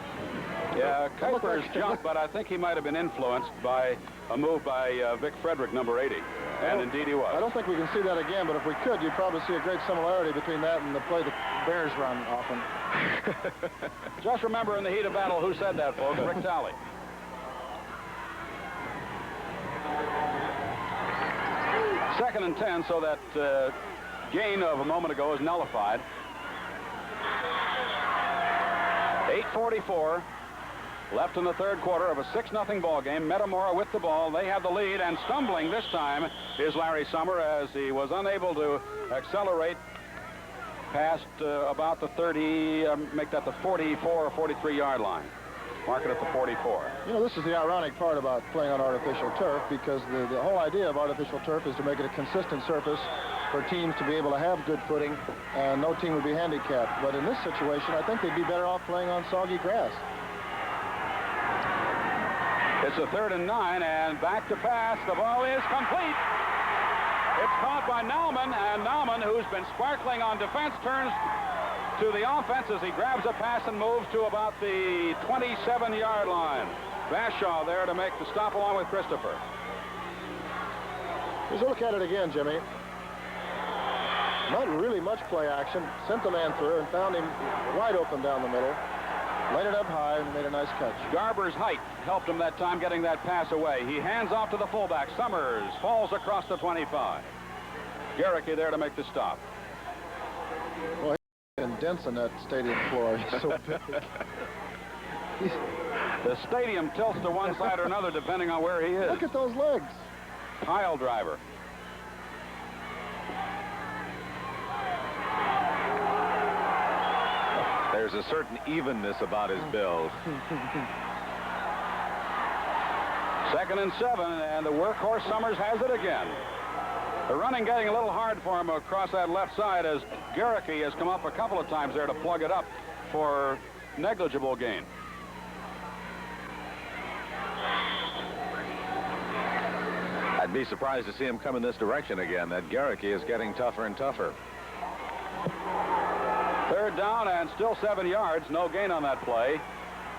S1: Yeah, Kuiper's jumped, but I think he might have been influenced by a move by Vic Frederick, number 80. And indeed he was.
S3: I don't think we can see that again, but if we could, you'd probably see a great similarity between that and the play the Bears run often.
S1: Just remember in the heat of battle who said that, folks. Rick Talley. Second and 10, so that gain of a moment ago is nullified. 8:44 left in the 3rd quarter of a 6-0 ball game. Metamora with the ball. They have the lead, and stumbling this time is Larry Summer as he was unable to accelerate past about the 30, make that the 44 or 43-yard line. Mark it at the 44.
S3: You know, this is the ironic part about playing on artificial turf, because the whole idea of artificial turf is to make it a consistent surface for teams to be able to have good footing, and no team would be handicapped. But in this situation, I think they'd be better off playing on soggy grass.
S1: It's a 3rd and 9, and back to pass. The ball is complete. It's caught by Nauman, and Nauman, who's been sparkling on defense, turns to the offense as he grabs a pass and moves to about the 27-yard line. Bashaw there to make the stop along with Christopher.
S3: Here's a look at it again, Jimmy. Not really much play action. Sent the man through and found him wide open down the middle. Laid it up high and made a nice catch.
S1: Garber's height helped him that time getting that pass away. He hands off to the fullback. Summers falls across the 25. Garricky there to make the stop.
S3: Well, he's indents in that stadium floor. He's so big.
S1: The stadium tilts to one side or another depending on where he is.
S3: Look at those legs.
S1: Pile driver.
S2: There's a certain evenness about his build.
S1: 2nd and 7, and the workhorse Summers has it again. The running getting a little hard for him across that left side as Garricky has come up a couple of times there to plug it up for negligible gain.
S2: I'd be surprised to see him come in this direction again. That Garricky is getting tougher and tougher.
S1: 3rd down and still 7 yards. No gain on that play.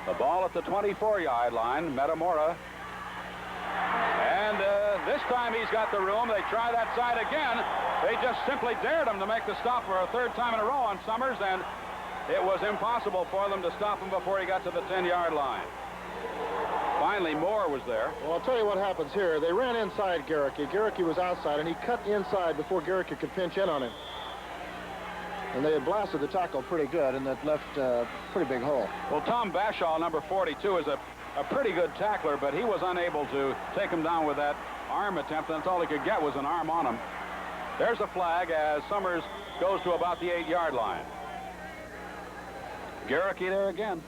S1: The ball at the 24-yard line. Metamora. And this time he's got the room. They try that side again. They just simply dared him to make the stop for a 3rd time in a row on Summers, and it was impossible for them to stop him before he got to the 10-yard line. Finally, Moore was there.
S3: Well, I'll tell you what happens here. They ran inside Garricky. Garricky was outside, and he cut inside before Garricky could pinch in on him. And they had blasted the tackle pretty good, and that left a pretty big hole.
S1: Well, Tom Bashaw, number 42, is a pretty good tackler, but he was unable to take him down with that arm attempt, and that's all he could get was an arm on him. There's a flag as Summers goes to about the 8-yard line. Garricky there again.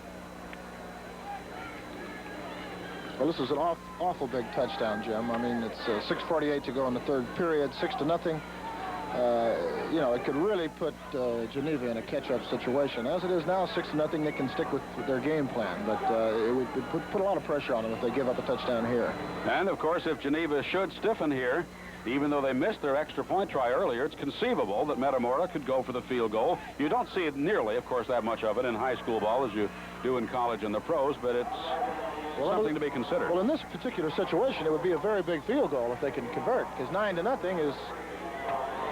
S3: Well, this is an awful big touchdown, Jim. I mean, it's 6:48 to go in the 3rd period, 6-0. You know, it could really put Geneva in a catch-up situation. As it is now, 6-0, they can stick with their game plan, but it would put a lot of pressure on them if they give up a touchdown here.
S1: And, of course, if Geneva should stiffen here, even though they missed their extra point try earlier, it's conceivable that Metamora could go for the field goal. You don't see it nearly, of course, that much of it in high school ball as you do in college and the pros, but it's something to be considered.
S3: Well, in this particular situation, it would be a very big field goal if they can convert, because 9-0 is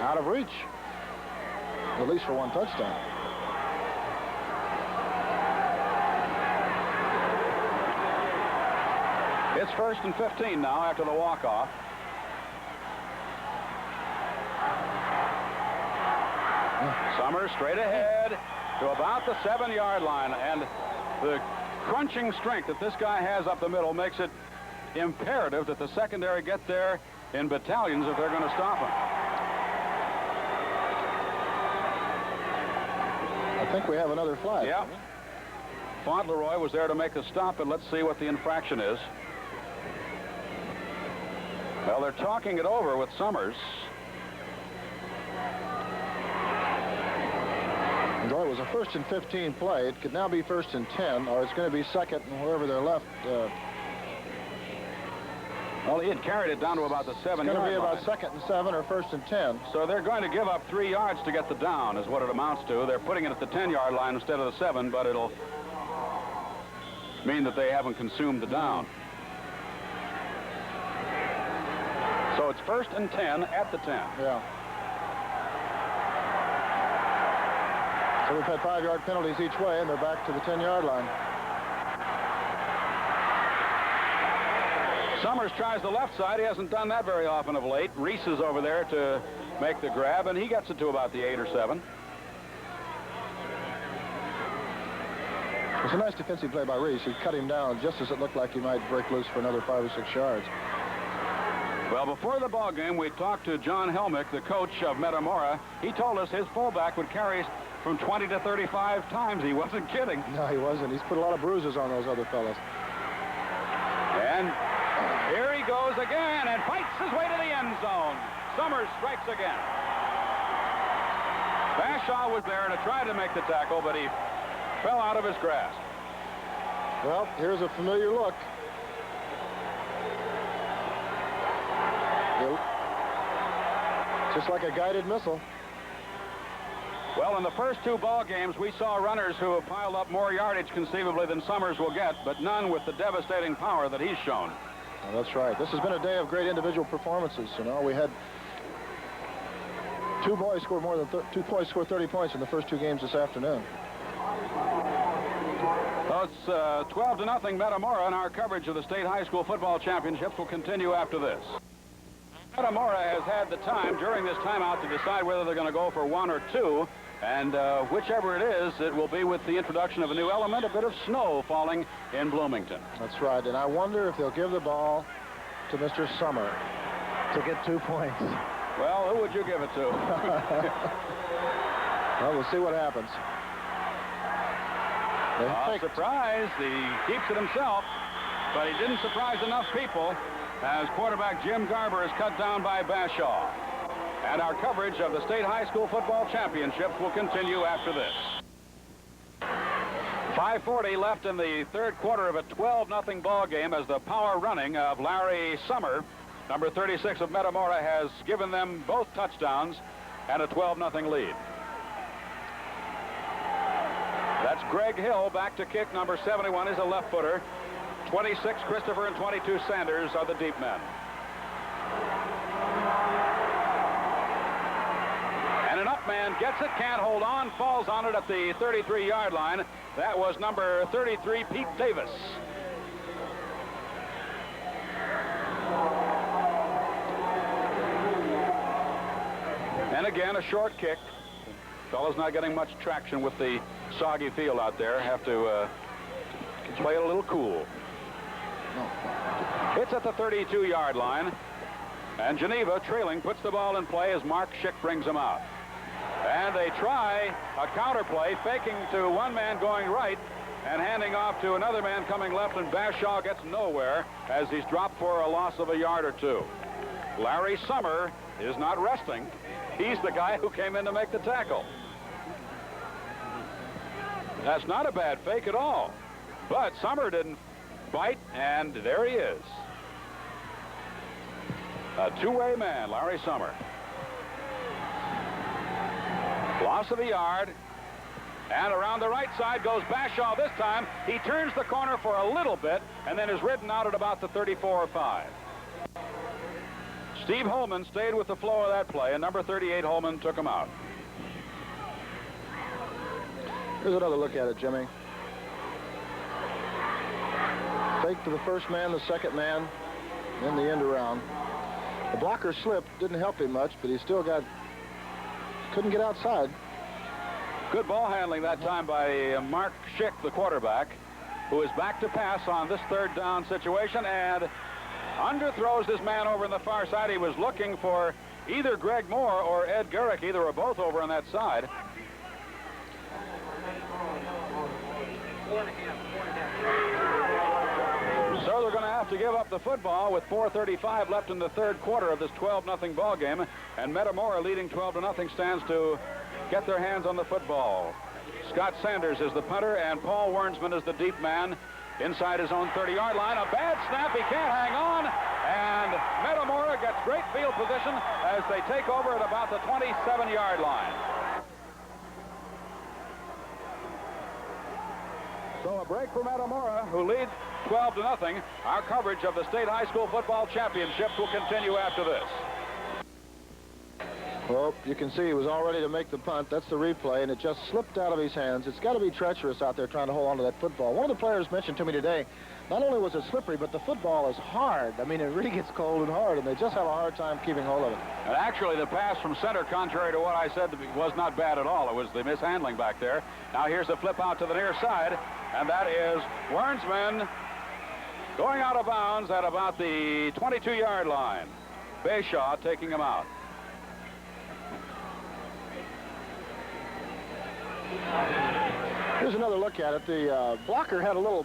S3: out of reach, at least for one touchdown.
S1: It's 1st and 15 now after the walk-off. Summers straight ahead to about the 7-yard line, and the crunching strength that this guy has up the middle makes it imperative that the secondary get there in battalions if they're going to stop him.
S3: I think we have another flag.
S1: Yeah. Fauntleroy was there to make the stop, and let's see what the infraction is. Well, they're talking it over with Summers.
S3: Well, it was a 1st and 15 play. It could now be 1st and 10, or it's going to be 2nd and wherever they're left.
S1: Well, he had carried it down to about the 7-yard line.
S3: It's going to be about 2nd and 7 or 1st and 10.
S1: So they're going to give up 3 yards to get the down is what it amounts to. They're putting it at the 10-yard line instead of the 7, but it'll mean that they haven't consumed the down. So it's 1st and 10 at the 10.
S3: Yeah. So we've had 5-yard penalties each way, and they're back to the 10-yard line.
S1: Summers tries the left side. He hasn't done that very often of late. Reese is over there to make the grab, and he gets it to about the 8 or 7.
S3: It's a nice defensive play by Reese. He cut him down just as it looked like he might break loose for another 5 or 6 yards.
S1: Well, before the ball game, we talked to John Helmick, the coach of Metamora. He told us his fullback would carry from 20 to 35 times. He wasn't kidding.
S3: No, he wasn't. He's put a lot of bruises on those other fellas.
S1: And here he goes again and fights his way to the end zone. Summers strikes again. Bashaw was there to try to make the tackle, but he fell out of his grasp.
S3: Well, here's a familiar look. Just like a guided missile.
S1: Well, in the first two ball games, we saw runners who have piled up more yardage conceivably than Summers will get, but none with the devastating power that he's shown.
S3: Well, that's right. This has been a day of great individual performances. You know, we had two boys score 30 points in the first two games this afternoon.
S1: So it's 12-0 Metamora, and our coverage of the state high school football championships will continue after this. Metamora has had the time during this timeout to decide whether they're going to go for one or two, and whichever it is, it will be with the introduction of a new element, a bit of snow falling in Bloomington.
S3: That's right, and I wonder if they'll give the ball to Mr. Summer to get 2 points.
S1: Well, who would you give it to?
S3: Well, we'll see what happens.
S1: Surprised. He keeps it himself, but he didn't surprise enough people as quarterback Jim Garber is cut down by Bashaw. And our coverage of the state high school football championships will continue after this. 5:40 left in the third quarter of a 12-0 ball game as the power running of Larry Summer, number 36 of Metamora, has given them both touchdowns and a 12-0 lead. That's Greg Hill back to kick. Number 71 is a left footer. 26 Christopher and 22 Sanders are the deep men. And an up man gets it, can't hold on, falls on it at the 33-yard line. That was number 33, Pete Davis. And again, a short kick. Fellow's not getting much traction with the soggy field out there. Have to play it a little cool. It's at the 32-yard line. And Geneva, trailing, puts the ball in play as Mark Schick brings him out. And they try a counter play, faking to one man going right and handing off to another man coming left, and Bashaw gets nowhere as he's dropped for a loss of a yard or two. Larry Summer is not resting. He's the guy who came in to make the tackle. That's not a bad fake at all. But Summer didn't bite, and there he is. A two-way man, Larry Summer. Loss of a yard. And around the right side goes Bashaw this time. He turns the corner for a little bit and then is ridden out at about the 34 or 5. Steve Holman stayed with the flow of that play, and number 38 Holman took him out.
S3: Here's another look at it, Jimmy. Fake to the first man, the second man, in the end around. The blocker slipped, didn't help him much, but he still couldn't get outside.
S1: Good ball handling that time by Mark Schick, the quarterback, who is back to pass on this third down situation and underthrows this man over on the far side. He was looking for either Greg Moore or Ed Gurrick, either or both over on that side. So they're going to have to give up the football with 4:35 left in the third quarter of this 12-0 ball game, and Metamora leading 12-0 stands to get their hands on the football. Scott Sanders is the punter, and Paul Wernsman is the deep man inside his own 30-yard line. A bad snap, he can't hang on, and Metamora gets great field position as they take over at about the 27-yard line. So a break for Metamora, who leads 12-0. Our coverage of the state high school football championships will continue after this.
S3: Well, you can see he was all ready to make the punt. That's the replay, and it just slipped out of his hands. It's got to be treacherous out there trying to hold on to that football. One of the players mentioned to me today, not only was it slippery, but the football is hard. I mean, it really gets cold and hard, and they just have a hard time keeping hold of it.
S1: And actually, the pass from center, contrary to what I said, was not bad at all. It was the mishandling back there. Now here's a flip out to the near side, and that is Wernsman going out of bounds at about the 22-yard line. Bashaw taking him out.
S3: Here's another look at it. The blocker had a little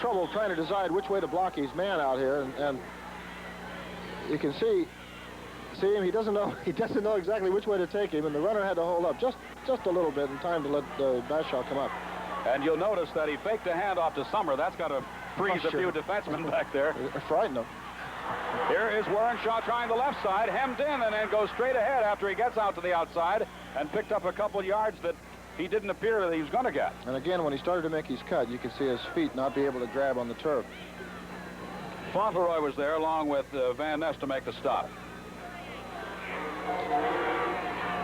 S3: trouble trying to decide which way to block his man out here, and you can see him. He doesn't know exactly which way to take him, and the runner had to hold up just a little bit in time to let Bashaw come up.
S1: And you'll notice that he faked a handoff to Summer. That's got to freeze a few defensemen back there.
S3: Frighten them.
S1: Here is Warrenshaw trying the left side, hemmed in, and then goes straight ahead after he gets out to the outside and picked up a couple yards that he didn't appear that he was going to get.
S3: And again, when he started to make his cut, you could see his feet not be able to grab on the turf.
S1: Fauntleroy was there along with Van Ness to make the stop.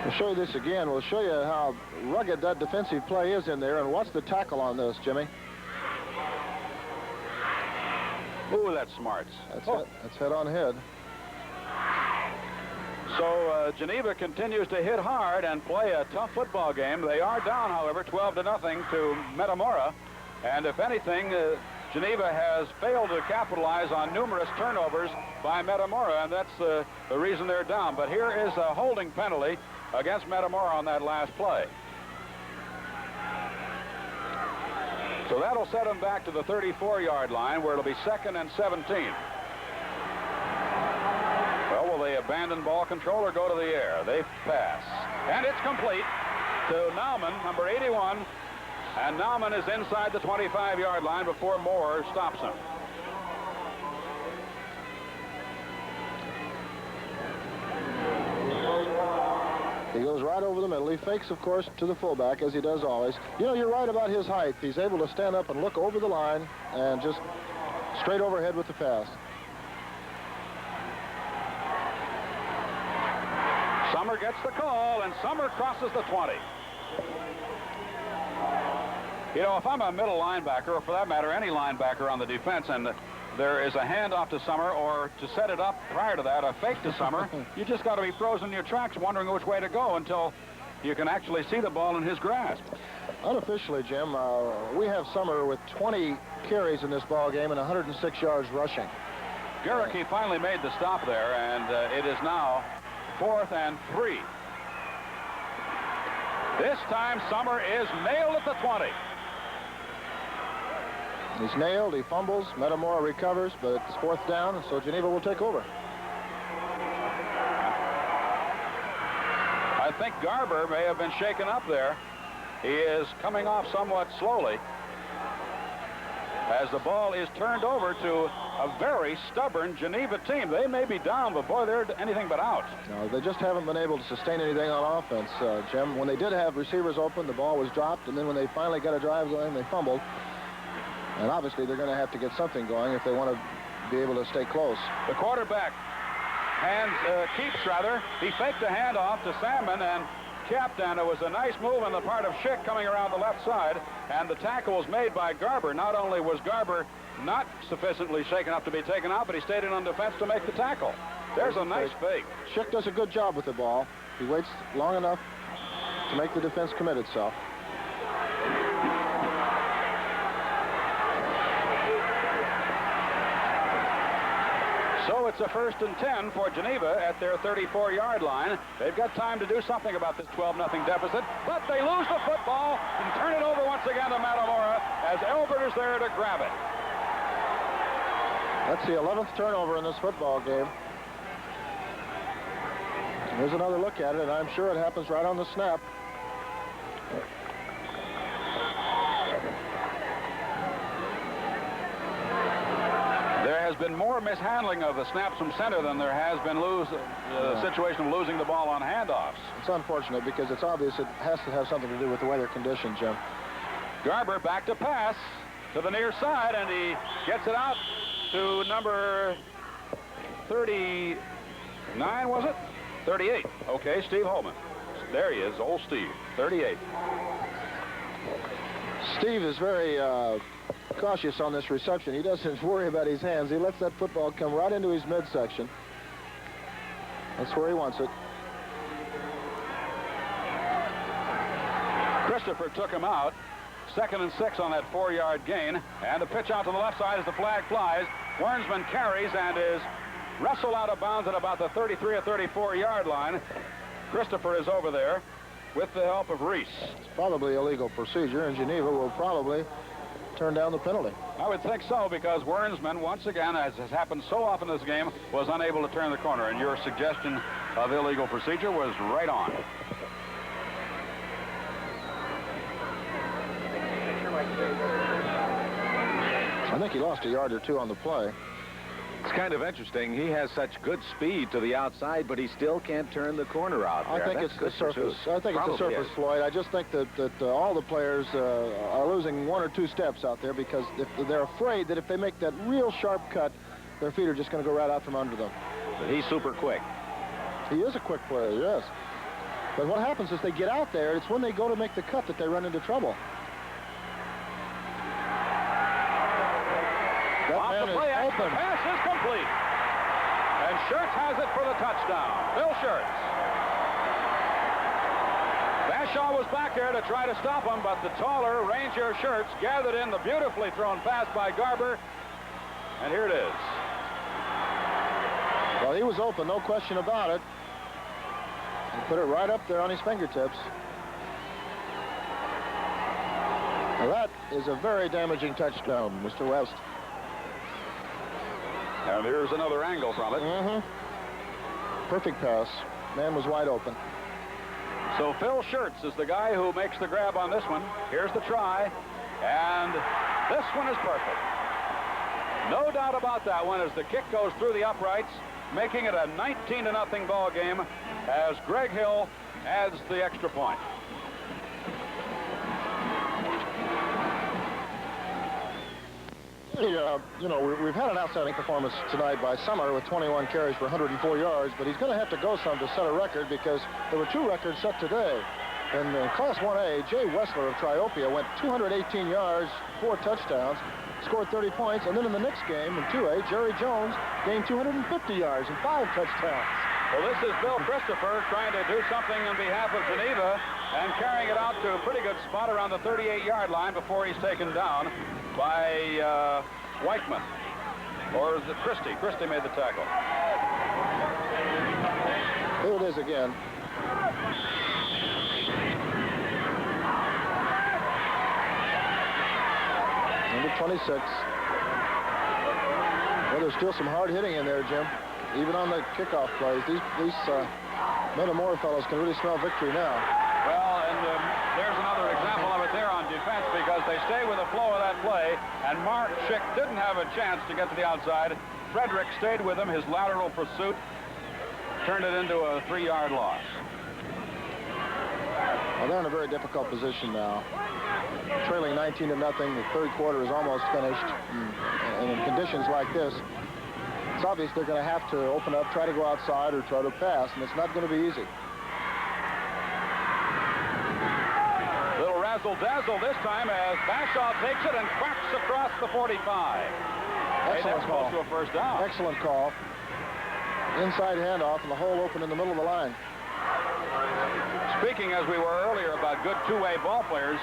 S3: We'll show you this again. We'll show you how rugged that defensive play is in there. And what's the tackle on this, Jimmy?
S1: Ooh, that's smart.
S3: That's head on head.
S1: So Geneva continues to hit hard and play a tough football game. They are down, however, 12-0 to Metamora. And if anything, Geneva has failed to capitalize on numerous turnovers by Metamora, and that's the reason they're down. But here is a holding penalty against Metamora on that last play. So that'll set them back to the 34-yard line, where it'll be 2nd and 17. Well, will they abandon ball control or go to the air? They pass. And it's complete to Nauman, number 81. And Nauman is inside the 25-yard line before Moore stops him.
S3: He goes right over the middle. He fakes, of course, to the fullback, as he does always. You know, you're right about his height. He's able to stand up and look over the line and just straight overhead with the pass.
S1: Summer gets the call, and Summer crosses the 20. You know, if I'm a middle linebacker, or for that matter, any linebacker on the defense, and there is a handoff to Summer, or to set it up prior to that, a fake to Summer, you just got to be frozen in your tracks wondering which way to go until you can actually see the ball in his grasp.
S3: Unofficially, Jim, we have Summer with 20 carries in this ball game and 106 yards rushing.
S1: Garricky finally made the stop there, and it is now 4th and 3. This time, Summer is nailed at the 20.
S3: He's nailed, he fumbles, Metamora recovers, but it's 4th down, and so Geneva will take over.
S1: I think Garber may have been shaken up there. He is coming off somewhat slowly as the ball is turned over to a very stubborn Geneva team. They may be down, but boy, they're anything but out.
S3: No, they just haven't been able to sustain anything on offense, Jim. When they did have receivers open, the ball was dropped, and then when they finally got a drive going, they fumbled. And obviously, they're going to have to get something going if they want to be able to stay close.
S1: The quarterback keeps. He faked a handoff to Salmon and kept, and it was a nice move on the part of Schick coming around the left side, and the tackle was made by Garber. Not only was Garber not sufficiently shaken up to be taken out, but he stayed in on defense to make the tackle. There's a nice fake.
S3: Schick does a good job with the ball. He waits long enough to make the defense commit itself.
S1: So it's a 1st and 10 for Geneva at their 34-yard line. They've got time to do something about this 12-0 deficit, but they lose the football and turn it over once again to Metamora as Elbert is there to grab it.
S3: That's the 11th turnover in this football game. Here's another look at it, and I'm sure it happens right on the snap.
S1: There has been more mishandling of the snaps from center than there has been situation of losing the ball on handoffs.
S3: It's unfortunate because it's obvious it has to have something to do with the weather condition, Jim.
S1: Garber back to pass to the near side, and he gets it out to number 39, was it? 38. Okay, Steve Holman. There he is, old Steve, 38.
S3: Steve is very cautious on this reception. He doesn't worry about his hands. He lets that football come right into his midsection. That's where he wants it.
S1: Christopher took him out. 2nd and 6 on that 4-yard gain. And the pitch out to the left side as the flag flies. Wernsman carries and is wrestled out of bounds at about the 33 or 34-yard line. Christopher is over there with the help of Reese.
S3: It's probably illegal procedure, and Geneva will probably turn down the penalty.
S1: I would think so, because Wernsman, once again, as has happened so often in this game, was unable to turn the corner, and your suggestion of illegal procedure was right on.
S3: I think he lost a yard or two on the play.
S2: It's kind of interesting. He has such good speed to the outside, but he still can't turn the corner out there.
S3: I think it's the surface. I think it's the surface, Floyd. I just think that all the players are losing 1 or 2 steps out there because if they're afraid that if they make that real sharp cut, their feet are just going to go right out from under them.
S2: But he's super quick.
S3: He is a quick player, yes. But what happens is they get out there, it's when they go to make the cut that they run into trouble.
S1: Off the play action, the pass is complete. And Schertz has it for the touchdown. Phil Schertz. Bashaw was back there to try to stop him, but the taller Ranger Schertz gathered in the beautifully thrown pass by Garber. And here it is.
S3: Well, he was open, no question about it. He put it right up there on his fingertips. Now that is a very damaging touchdown, Mr. West.
S1: And here's another angle from it.
S3: Perfect pass. Man was wide open.
S1: So Phil Schertz is the guy who makes the grab on this one. Here's the try. And this one is perfect. No doubt about that one as the kick goes through the uprights, making it a 19-0 ball game as Greg Hill adds the extra point.
S3: You know, we've had an outstanding performance tonight by Summer with 21 carries for 104 yards, but he's going to have to go some to set a record because there were 2 records set today. In Class 1A, Jay Wessler of Triopia went 218 yards, 4 touchdowns, scored 30 points, and then in the next game, in 2A, Jerry Jones gained 250 yards and 5 touchdowns.
S1: Well, this is Bill Christopher trying to do something on behalf of Geneva and carrying it out to a pretty good spot around the 38-yard line before he's taken down by Weichman. Or is it Christie? Christie made the tackle.
S3: Here it is again. Number 26. Well, there's still some hard hitting in there, Jim. Even on the kickoff plays, these Metamora fellows can really smell victory now.
S1: Well, and there's another example of it there on defense because they stay with the flow of that play, and Mark Schick didn't have a chance to get to the outside. Frederick stayed with him. His lateral pursuit turned it into a 3-yard loss.
S3: Well, they're in a very difficult position now. Trailing 19-0, the third quarter is almost finished. And in conditions like this, it's obvious they're going to have to open up, try to go outside, or try to pass, and it's not going to be easy.
S1: Little razzle-dazzle this time as Bashaw takes it and quacks across the 45.
S3: Excellent call.
S1: Close to a first down.
S3: Excellent call. Inside handoff and the hole open in the middle of the line.
S1: Speaking, as we were earlier, about good two-way ball players,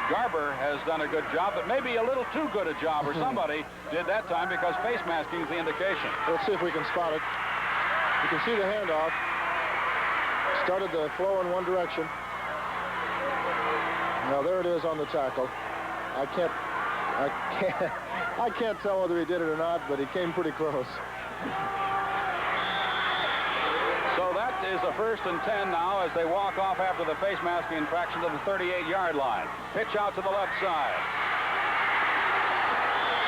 S1: Garber has done a good job, but maybe a little too good a job, or somebody did that time because face masking is the indication.
S3: Let's see if we can spot it. You can see the handoff. Started the flow in one direction. Now there it is on the tackle. I can't tell whether he did it or not, but he came pretty close.
S1: So that is a 1st and 10 now as they walk off after the face masking infraction to the 38-yard line. Pitch out to the left side.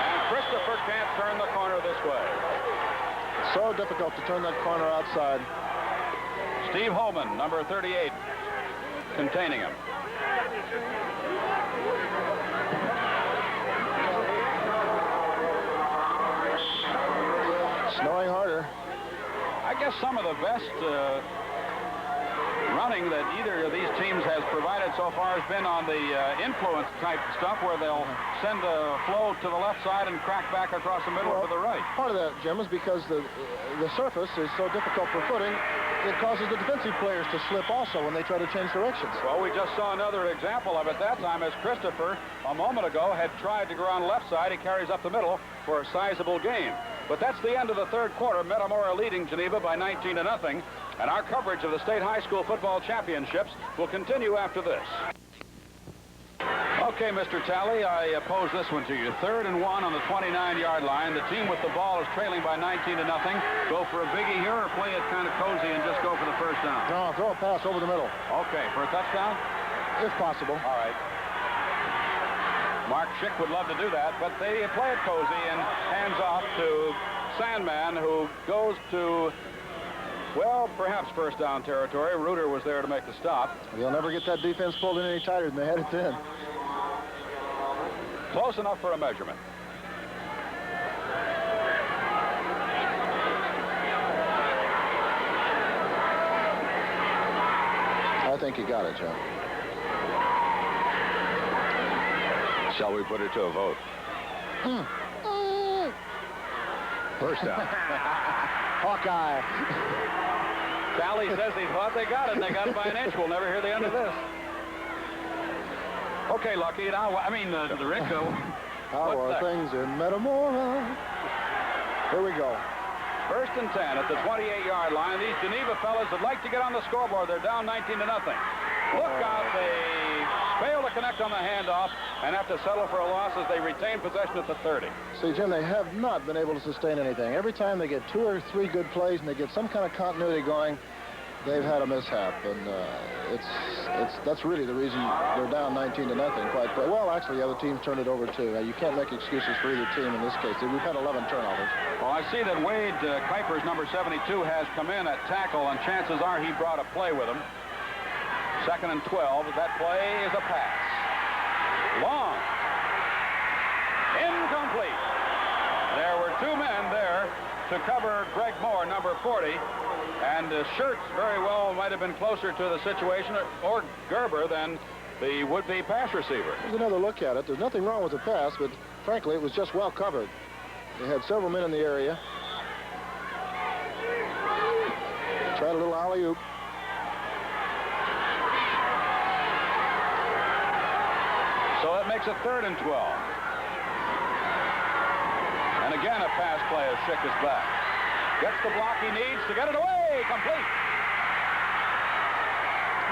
S1: And Christopher can't turn the corner this way.
S3: So difficult to turn that corner outside.
S1: Steve Holman, number 38, containing him.
S3: Snowing harder.
S1: I guess some of the best running that either of these teams has provided so far has been on the influence type stuff where they'll send the flow to the left side and crack back across the middle to the right.
S3: Part of that, Jim, is because the surface is so difficult for footing, it causes the defensive players to slip also when they try to change directions.
S1: Well, we just saw another example of it that time as Christopher, a moment ago, had tried to go on the left side. He carries up the middle for a sizable gain. But that's the end of the third quarter. Metamora leading Geneva by 19-0. And our coverage of the state high school football championships will continue after this. Okay, Mr. Talley, I pose this one to you. 3rd and 1 on the 29-yard line. The team with the ball is trailing by 19-0. Go for a biggie here or play it kind of cozy and just go for the first down?
S3: No, throw a pass over the middle.
S1: Okay, for a touchdown?
S3: If possible.
S1: All right. Mark Schick would love to do that, but they play it cozy and hands off to Sandman, who goes to, well, perhaps first down territory. Reuter was there to make the stop.
S3: They'll never get that defense pulled in any tighter than they had it then.
S1: Close enough for a measurement.
S3: I think he got it, Joe.
S1: Shall we put it to a vote? First down.
S3: Hawkeye.
S1: Sally says he thought they got it, and they got it by an inch. We'll never hear the end of this. Okay, Lucky. Now, the Rick.
S3: How are things in Metamora? Here we go.
S1: First and 10 at the 28-yard line. These Geneva fellas would like to get on the scoreboard. They're down 19-0. Look out, they fail to connect on the handoff and have to settle for a loss as they retain possession at the 30.
S3: See, Jim, they have not been able to sustain anything. Every time they get 2 or 3 good plays and they get some kind of continuity going, they've had a mishap, and that's really the reason they're down 19-0. Well, actually, the other teams turned it over too. You can't make excuses for either team in this case. We've had 11 turnovers.
S1: Well, I see that Wade Kuiper's number 72 has come in at tackle, and chances are he brought a play with him. 2nd and 12. That play is a pass. Long. Incomplete. There were 2 men there to cover Greg Moore, number 40. And Schertz very well might have been closer to the situation, or Gerber, than the would-be pass receiver.
S3: Here's another look at it. There's nothing wrong with the pass, but frankly, it was just well covered. They had several men in the area. Tried a little alley-oop.
S1: So that makes it 3rd and 12. And again, a pass play as Schick is back. Gets the block he needs to get it away. Complete.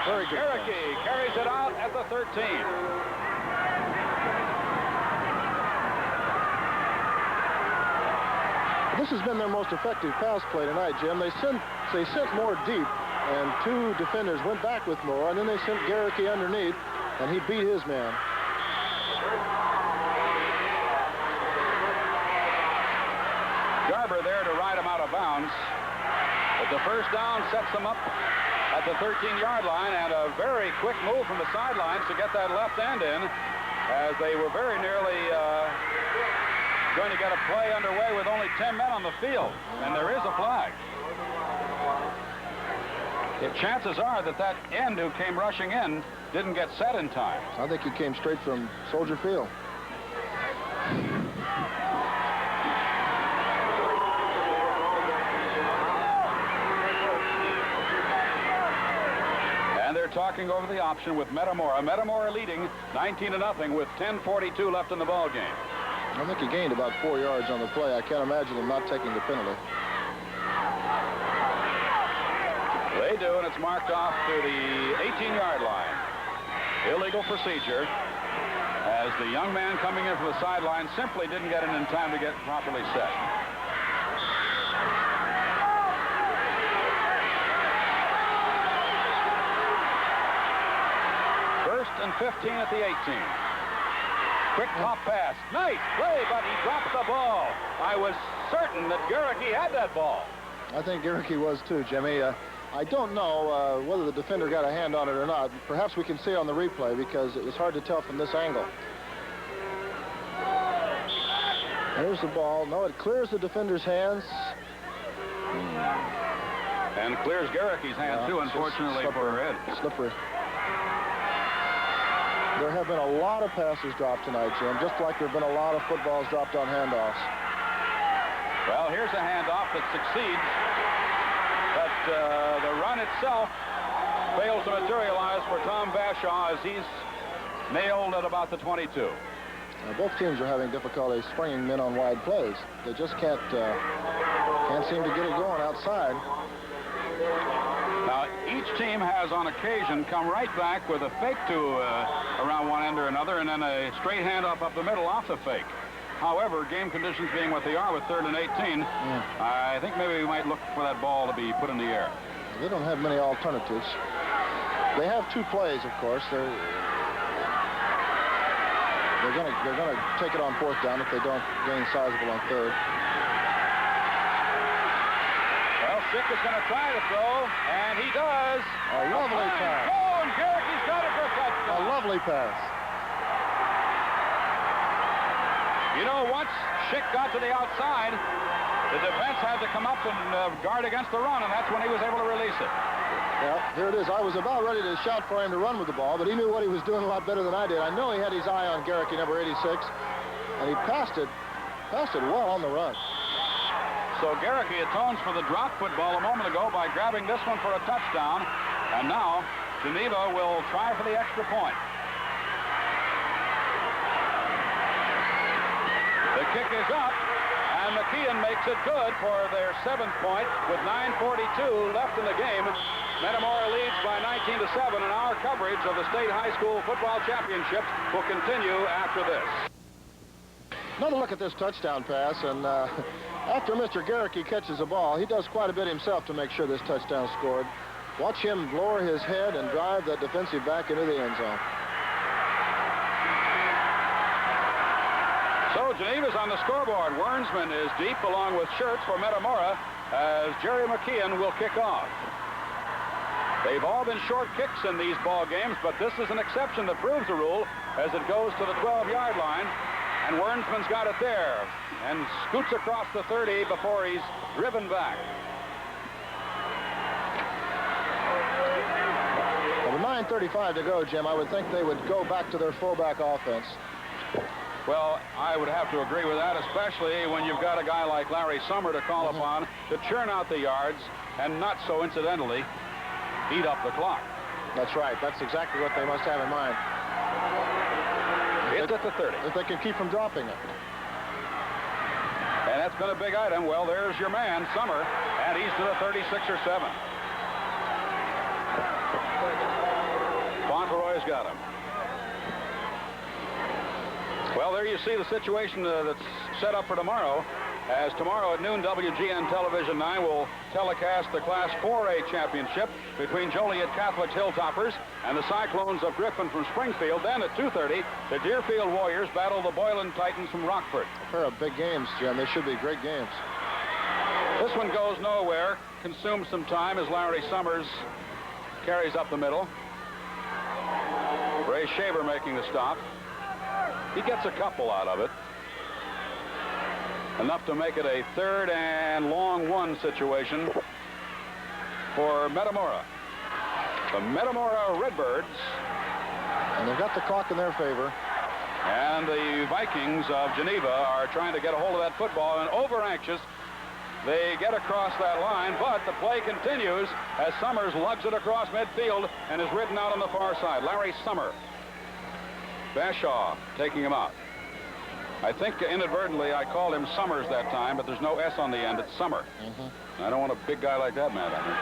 S3: Very good.
S1: Garricky carries it out at the 13.
S3: This has been their most effective pass play tonight, Jim. They sent Moore deep, and 2 defenders went back with Moore, and then they sent Garricky underneath, and he beat his man.
S1: Garber there to ride him out of bounds. But the first down sets them up at the 13-yard line, and a very quick move from the sidelines to get that left end in, as they were very nearly going to get a play underway with only 10 men on the field, and there is a flag. Chances are that end who came rushing in didn't get set in time.
S3: I think he came straight from Soldier Field.
S1: And they're talking over the option with Metamora. Metamora leading 19-0 with 10:42 left in the ball game.
S3: I think he gained about 4 yards on the play. I can't imagine him not taking the penalty.
S1: They do, and it's marked off to the 18-yard line. Illegal procedure, as the young man coming in from the sideline simply didn't get it in time to get properly set. First and 15 at the 18. Quick top pass. Nice play, but he dropped the ball. I was certain that Garricky had that ball.
S3: I think Garricky was too, Jimmy. I don't know whether the defender got a hand on it or not. Perhaps we can see on the replay because it was hard to tell from this angle. There's the ball. No, it clears the defender's hands.
S1: And clears Garricky's hand, too, unfortunately for Ed.
S3: Slippery. There have been a lot of passes dropped tonight, Jim, just like there have been a lot of footballs dropped on handoffs.
S1: Well, here's a handoff that succeeds, but the run itself fails to materialize for Tom Bashaw as he's nailed at about the 22.
S3: Both teams are having difficulty springing men on wide plays. They just can't seem to get it going outside.
S1: Now, each team has on occasion come right back with a fake to around one end or another, and then a straight handoff up the middle off the fake. However, game conditions being what they are with 3rd and 18, I think maybe we might look for that ball to be put in the air.
S3: They don't have many alternatives. They have 2 plays, of course. They're going to take it on 4th down if they don't gain sizable on 3rd.
S1: Schick is going to try to throw, and he does.
S3: A lovely pass.
S1: Oh, and Gehrke's got it for a touchdown.
S3: A lovely pass.
S1: You know, once Schick got to the outside, the defense had to come up and guard against the run, and that's when he was able to release it.
S3: Yeah, here it is. I was about ready to shout for him to run with the ball, but he knew what he was doing a lot better than I did. I know he had his eye on Gehrke, number 86, and he passed it well on the run.
S1: So Gehrke atones for the drop football a moment ago by grabbing this one for a touchdown, and now Geneva will try for the extra point. The kick is up, and McKeon makes it good for their 7th point with 9:42 left in the game. Metamora leads by 19-7, and our coverage of the State High School Football Championships will continue after this.
S3: Another look at this touchdown pass, and after Mr. Gehrke catches the ball, he does quite a bit himself to make sure this touchdown scored. Watch him lower his head and drive that defensive back into the end zone.
S1: So Geneva's on the scoreboard. Wernsman is deep along with Schertz for Metamora as Jerry McKeon will kick off. They've all been short kicks in these ball games, but this is an exception that proves the rule as it goes to the 12-yard line. And Wernsman's got it there and scoots across the 30 before he's driven back.
S3: Well, with 9:35 to go, Jim, I would think they would go back to their fullback offense.
S1: Well, I would have to agree with that, especially when you've got a guy like Larry Summer to call upon to churn out the yards and not so incidentally eat up the clock.
S3: That's right. That's exactly what they must have in mind.
S1: It's at the 30.
S3: If they can keep from dropping it.
S1: And that's been a big item. Well, there's your man, Summer, and he's to the 36 or 7. Fauntleroy's got him. Well, there you see the situation that's set up for tomorrow. As tomorrow at noon, WGN Television 9 will telecast the Class 4A championship between Joliet Catholic's Hilltoppers and the Cyclones of Griffin from Springfield. Then at 2:30, the Deerfield Warriors battle the Boylan Titans from Rockford.
S3: A pair of big games, Jim. They should be great games.
S1: This one goes nowhere. Consumes some time as Larry Summers carries up the middle. Ray Shaver making the stop. He gets a couple out of it. Enough to make it a 3rd and long 1 situation for Metamora. The Metamora Redbirds.
S3: And they've got the clock in their favor.
S1: And the Vikings of Geneva are trying to get a hold of that football, and over anxious. They get across that line, but the play continues as Summers lugs it across midfield and is ridden out on the far side. Larry Summer. Bashaw taking him out. I think inadvertently I called him Summers that time, but there's no S on the end. It's Summer. I don't want a big guy like that mad at me.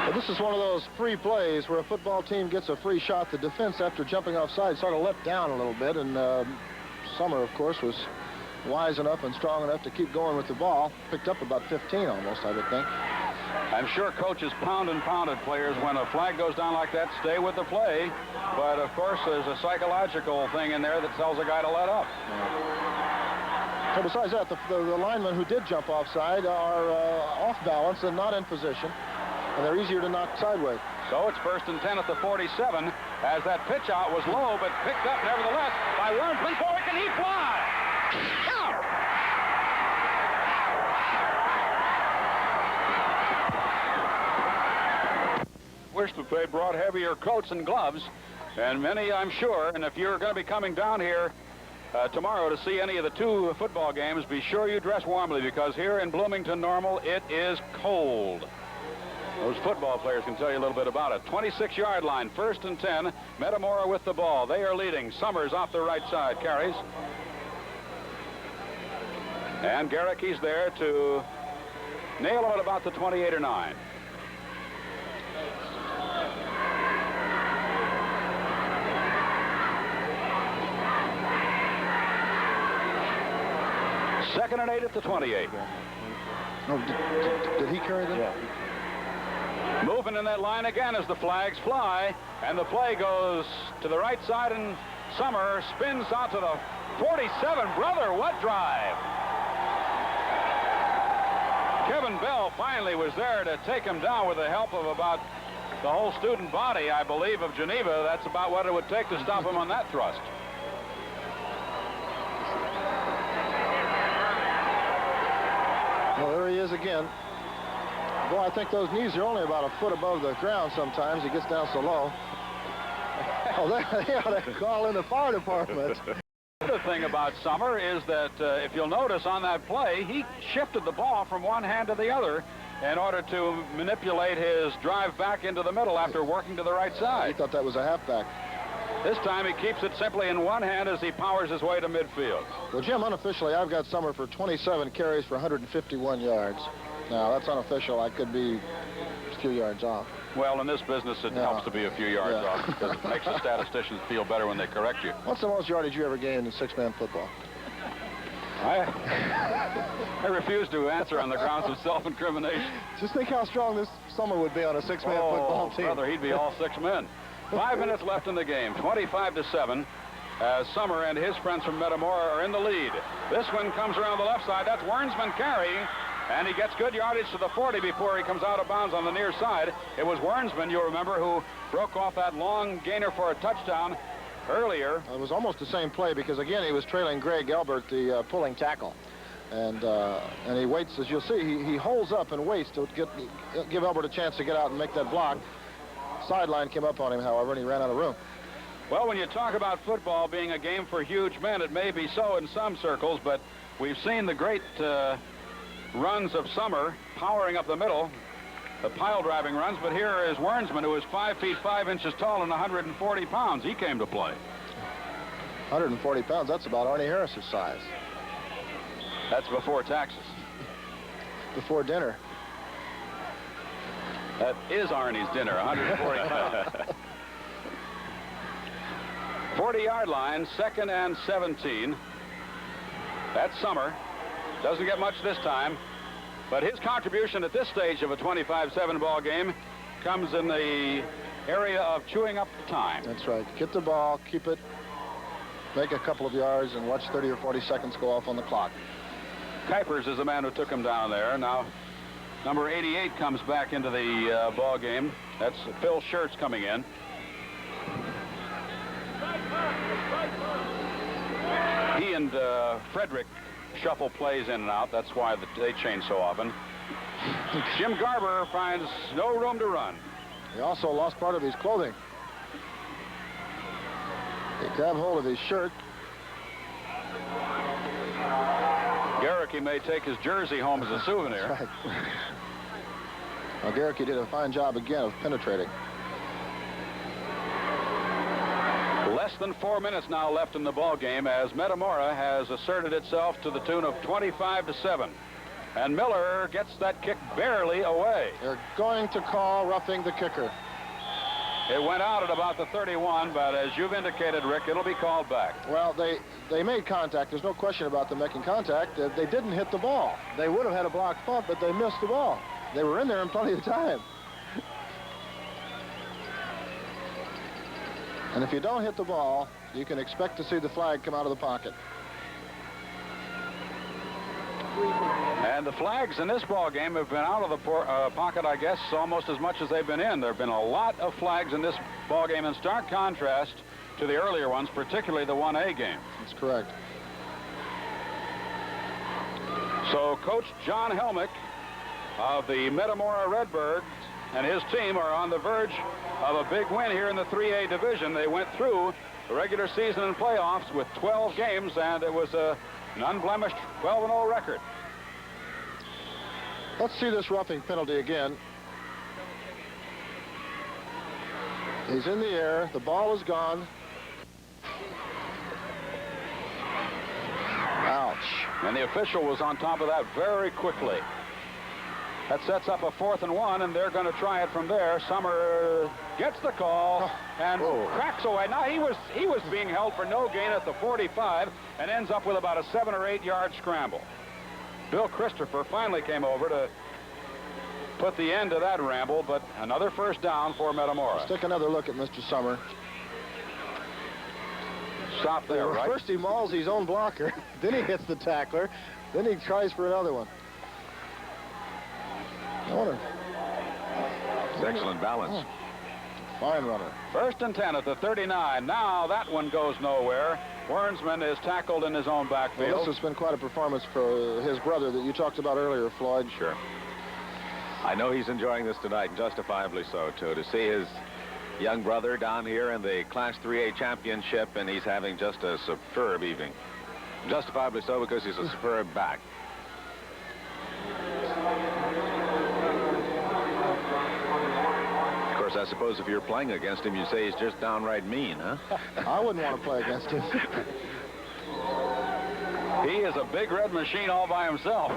S3: Well, this is one of those free plays where a football team gets a free shot. The defense, after jumping offside, sort of let down a little bit, and Summer, of course, was wise enough and strong enough to keep going with the ball. Picked up about 15 almost, I would think.
S1: I'm sure coaches pounded players when a flag goes down like that, stay with the play. But, of course, there's a psychological thing in there that tells a guy to let up.
S3: So besides that, the linemen who did jump offside are off balance and not in position, and they're easier to knock sideways.
S1: So it's 1st and 10 at the 47 as that pitch out was low but picked up nevertheless by Wernsman. Boy, can he fly! Wish that they brought heavier coats and gloves, and many, I'm sure. And if you're going to be coming down here tomorrow to see any of the 2 football games, be sure you dress warmly, because here in Bloomington Normal it is cold. Those football players can tell you a little bit about it. 26-yard line, 1st and 10. Metamora with the ball. They are leading. Summers off the right side carries. And Gehrke's there to nail him at about the 28 or 9. Second and 8 at the 28.
S3: Oh, did he carry them?
S1: Yeah. Moving in that line again as the flags fly, and the play goes to the right side, and Summer spins out to the 47. Brother, what drive! Kevin Bell finally was there to take him down with the help of about the whole student body, I believe, of Geneva. That's about what it would take to stop him on that thrust.
S3: Well, there he is again. Boy, I think those knees are only about a foot above the ground sometimes. He gets down so low. Oh, they ought to call in the fire department.
S1: The other thing about Summer is that if you'll notice on that play, he shifted the ball from one hand to the other in order to manipulate his drive back into the middle after working to the right side.
S3: He thought that was a halfback.
S1: This time he keeps it simply in one hand as he powers his way to midfield.
S3: Well, Jim, unofficially, I've got Summer for 27 carries for 151 yards. Now, that's unofficial. I could be a few yards off.
S1: Well, in this business, it helps to be a few yards off because it makes the statisticians feel better when they correct you.
S3: What's the most yardage you ever gained in six-man football?
S1: I refuse to answer on the grounds of self-incrimination.
S3: Just think how strong this Summer would be on a six-man football team.
S1: Brother, he'd be all 6 men. 5 minutes left in the game, 25-7, as Summer and his friends from Metamora are in the lead. This one comes around the left side. That's Wernsman carrying, and he gets good yardage to the 40 before he comes out of bounds on the near side. It was Wernsman, you'll remember, who broke off that long gainer for a touchdown earlier.
S3: It was almost the same play because, again, he was trailing Greg Elbert, the pulling tackle. And he waits, as you'll see, he holds up and waits to give Elbert a chance to get out and make that block. Sideline came up on him, however, and he ran out of room.
S1: Well, when you talk about football being a game for huge men, it may be so in some circles, but we've seen the great runs of Summer powering up the middle, the pile-driving runs, but here is Wernsman, who is 5 feet 5 inches tall and 140 pounds. He came to play.
S3: 140 pounds, that's about Arnie Harris's size.
S1: That's before taxes.
S3: Before dinner.
S1: That is Arnie's dinner, 140 pounds. 40-yard line, 2nd and 17. That's Summer. Doesn't get much this time, but his contribution at this stage of a 25-7 ball game comes in the area of chewing up the time.
S3: That's right. Get the ball, keep it, make a couple of yards, and watch 30 or 40 seconds go off on the clock.
S1: Kuipers is the man who took him down there. Now, number 88 comes back into the ball game. That's Phil Schertz coming in. He and Frederick shuffle plays in and out. That's why they change so often. Jim Garber finds no room to run.
S3: He also lost part of his clothing. He grabbed hold of his shirt.
S1: Garricky may take his jersey home as a souvenir.
S3: That's right. Well, Garricky did a fine job again of penetrating.
S1: Less than 4 minutes now left in the ball game as Metamora has asserted itself to the tune of 25-7. And Miller gets that kick barely away.
S3: They're going to call roughing the kicker.
S1: It went out at about the 31, but as you've indicated, Rick, it'll be called back.
S3: Well, they made contact. There's no question about them making contact. They didn't hit the ball. They would have had a blocked punt, but they missed the ball. They were in there in plenty of time. And if you don't hit the ball, you can expect to see the flag come out of the pocket.
S1: And the flags in this ball game have been out of the pocket, I guess, almost as much as they've been in. There have been a lot of flags in this ball game in stark contrast to the earlier ones, particularly the 1A game.
S3: That's correct.
S1: So Coach John Helmick of the Metamora Redbirds and his team are on the verge of a big win here in the 3A division. They went through the regular season and playoffs with 12 games, and it was an unblemished 12-0 record.
S3: Let's see this roughing penalty again. He's in the air. The ball is gone. Ouch.
S1: And the official was on top of that very quickly. That sets up a 4th and 1, and they're going to try it from there. Summer gets the call and cracks away. Now, he was being held for no gain at the 45 and ends up with about a 7 or 8 yard scramble. Bill Christopher finally came over to put the end to that ramble, but another first down for Metamora.
S3: Let's take another look at Mr. Summer.
S1: Stop there, right?
S3: First he mauls his own blocker, then he hits the tackler, then he tries for another one.
S2: Excellent balance.
S3: Fine runner.
S1: 1st and 10 at the 39. Now that one goes nowhere. Wernsman is tackled in his own backfield.
S3: Well, this has been quite a performance for his brother that you talked about earlier, Floyd.
S2: Sure. I know he's enjoying this tonight, justifiably so, too, to see his young brother down here in the Class 3A championship, and he's having just a superb evening. Justifiably so, because he's a superb back. Of course, I suppose if you're playing against him, you'd say he's just downright mean, huh?
S3: I wouldn't want to play against him.
S1: He is a big red machine all by himself.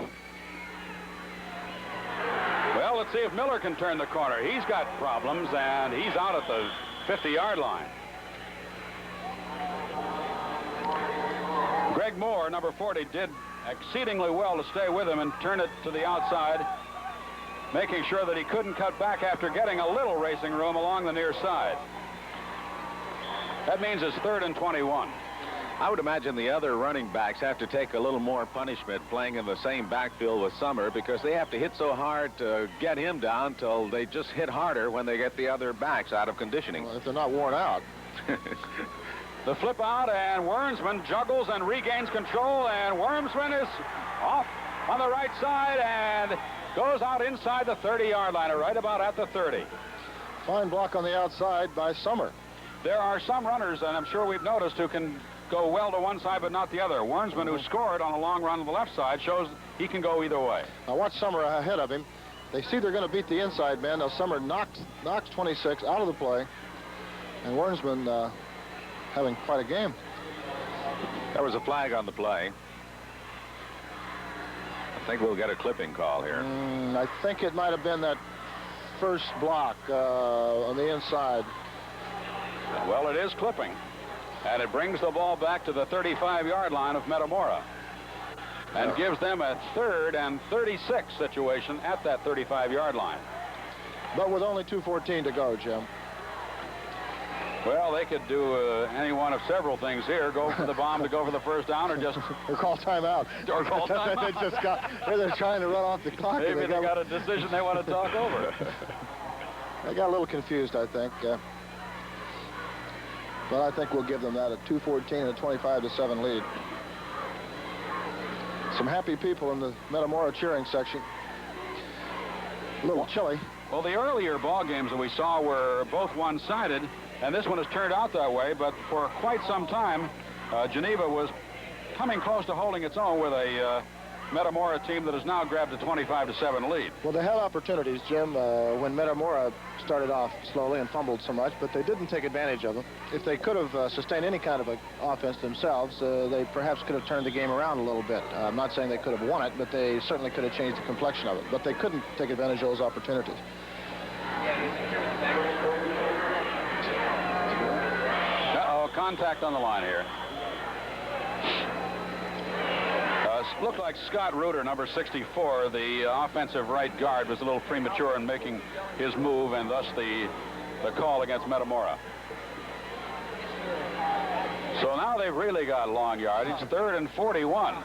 S1: Well, let's see if Miller can turn the corner. He's got problems, and he's out at the 50-yard line. Greg Moore, number 40, did exceedingly well to stay with him and turn it to the outside, making sure that he couldn't cut back after getting a little racing room along the near side. That means it's 3rd and 21.
S2: I would imagine the other running backs have to take a little more punishment playing in the same backfield with Summer, because they have to hit so hard to get him down till they just hit harder when they get the other backs out of conditioning.
S3: Well, if they're not worn out.
S1: The flip out, and Wernsman juggles and regains control, and Wernsman is off on the right side and goes out inside the 30-yard line, right about at the 30.
S3: Fine block on the outside by Summer.
S1: There are some runners, and I'm sure we've noticed, who can go well to one side but not the other. Wernsman, who scored on a long run on the left side, shows he can go either way.
S3: Now watch Summer ahead of him. They see they're going to beat the inside man. Now Summer knocks 26 out of the play, and Wernsman having quite a game.
S2: There was a flag on the play. I think we'll get a clipping call here.
S3: I think it might have been that first block on the inside.
S1: Well, it is clipping, and it brings the ball back to the 35-yard line of Metamora and gives them a 3rd and 36 situation at that 35-yard line.
S3: But with only 2:14 to go, Jim.
S1: Well, they could do any one of several things here. Go for the bomb to go for the first down, or just...
S3: or call timeout.
S1: Or call timeout.
S3: They're trying to run off the clock.
S1: Maybe they got a decision they want to talk over.
S3: They got a little confused, I think. But I think we'll give them that, a 2:14 and a 25-7 lead. Some happy people in the Metamora cheering section. A little chilly.
S1: Well, the earlier ball games that we saw were both one-sided, and this one has turned out that way, but for quite some time, Geneva was coming close to holding its own with a Metamora team that has now grabbed a 25-7 lead.
S3: Well, they had opportunities, Jim, when Metamora started off slowly and fumbled so much, but they didn't take advantage of them. If they could have sustained any kind of an offense themselves, they perhaps could have turned the game around a little bit. I'm not saying they could have won it, but they certainly could have changed the complexion of it. But they couldn't take advantage of those opportunities.
S1: Uh-oh, contact on the line here. Looked like Scott Reuter, number 64, the offensive right guard, was a little premature in making his move, and thus the call against Metamora. So now they've really got long yardage. 3rd and 41.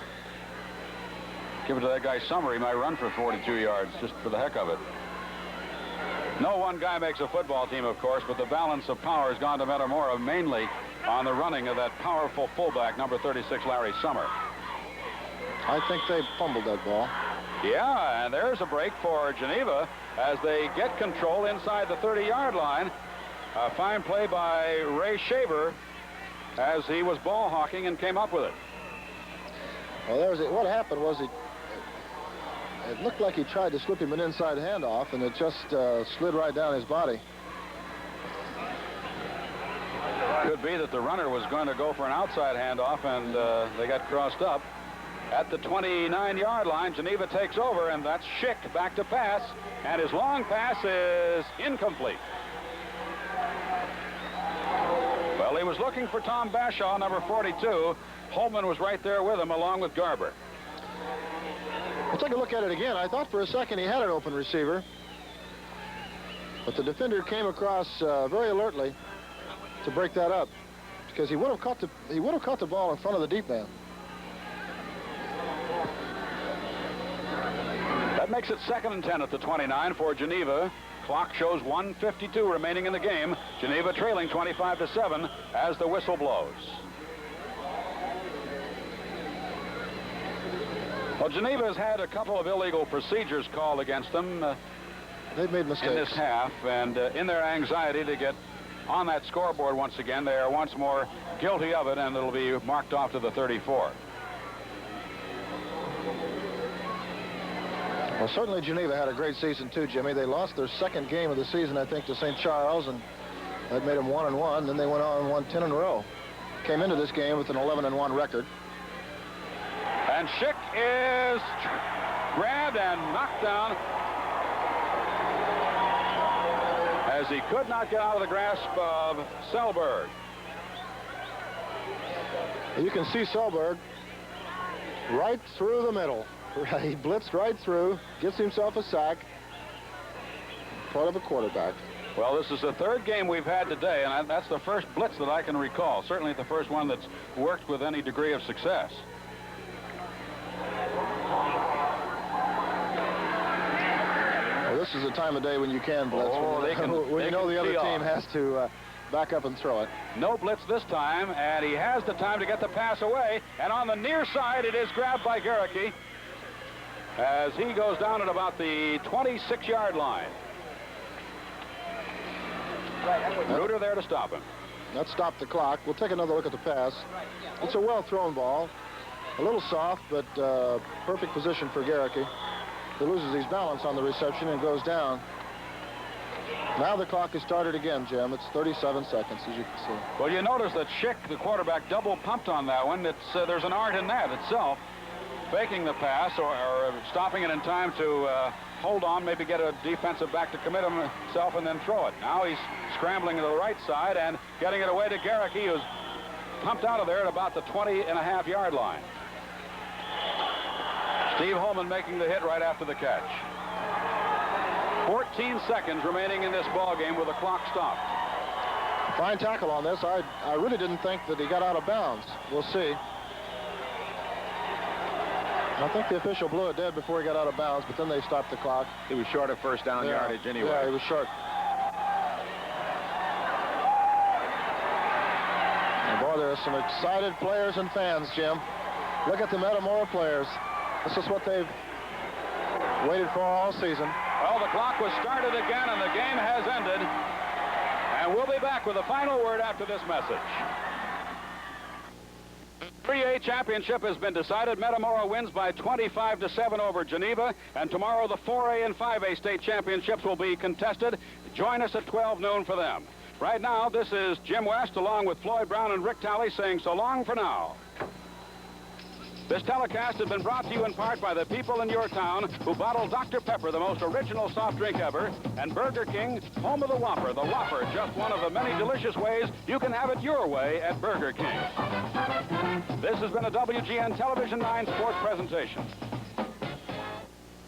S1: Give it to that guy Summer. He might run for 42 yards just for the heck of it. No one guy makes a football team, of course, but the balance of power has gone to Metamora, mainly on the running of that powerful fullback, number 36, Larry Summer.
S3: I think they fumbled that ball.
S1: Yeah, and there's a break for Geneva as they get control inside the 30-yard line. A fine play by Ray Shaver as he was ball hawking and came up with it.
S3: Well, what happened was it looked like he tried to slip him an inside handoff, and it just slid right down his body.
S1: Could be that the runner was going to go for an outside handoff, and they got crossed up. At the 29-yard line, Geneva takes over, and that's Schick back to pass, and his long pass is incomplete. Well, he was looking for Tom Bashaw, number 42. Holman was right there with him, along with Garber.
S3: We'll take a look at it again. I thought for a second he had an open receiver, but the defender came across very alertly to break that up, because he would have caught the ball in front of the deep man.
S1: That makes it 2nd and 10 at the 29 for Geneva. Clock shows 1:52 remaining in the game. Geneva trailing 25-7 as the whistle blows. Well, Geneva has had a couple of illegal procedures called against them.
S3: They've made mistakes
S1: in this half, and in their anxiety to get on that scoreboard once again, they are once more guilty of it, and it'll be marked off to the 34.
S3: Well, certainly Geneva had a great season too, Jimmy. They lost their 2nd game of the season, I think, to St. Charles, and that made them 1-1. Then they went on and won 10 in a row. Came into this game with an 11-1 record.
S1: And Schick is grabbed and knocked down as he could not get out of the grasp of Selberg.
S3: You can see Selberg right through the middle. He blitzed right through, gets himself a sack. Part of a quarterback.
S1: Well, this is the 3rd game we've had today, and that's the first blitz that I can recall. Certainly the first one that's worked with any degree of success.
S3: Well, this is the time of day when you can blitz. When you know the other team has to back up and throw it.
S1: No blitz this time, and he has the time to get the pass away. And on the near side, it is grabbed by Garricky as he goes down at about the 26-yard line. Reuter there to stop him.
S3: That stopped the clock. We'll take another look at the pass. It's a well-thrown ball. A little soft, but perfect position for Garricky. He loses his balance on the reception and goes down. Now the clock is started again, Jim. It's 37 seconds, as you can see.
S1: Well, you notice that Schick, the quarterback, double pumped on that one. There's an art in that itself. Faking the pass or stopping it in time to hold on, maybe get a defensive back to commit himself and then throw it. Now he's scrambling to the right side and getting it away to Garricky, who's pumped out of there at about the 20.5-yard line. Steve Holman making the hit right after the catch. 14 seconds remaining in this ball game with the clock stopped.
S3: Fine tackle on this. I really didn't think that he got out of bounds. We'll see. I think the official blew it dead before he got out of bounds, but then they stopped the clock.
S2: He was short of first down yardage anyway.
S3: Yeah, he was short. And boy, there are some excited players and fans, Jim. Look at the Metamora players. This is what they've waited for all season.
S1: Well, the clock was started again, and the game has ended. And we'll be back with a final word after this message. 3A championship has been decided. Metamora wins by 25-7 over Geneva. And tomorrow the 4A and 5A state championships will be contested. Join us at 12 noon for them. Right now, this is Jim West along with Floyd Brown and Rick Talley saying so long for now. This telecast has been brought to you in part by the people in your town who bottle Dr. Pepper, the most original soft drink ever, and Burger King, home of the Whopper. The Whopper, just one of the many delicious ways you can have it your way at Burger King. This has been a WGN Television 9 sports presentation.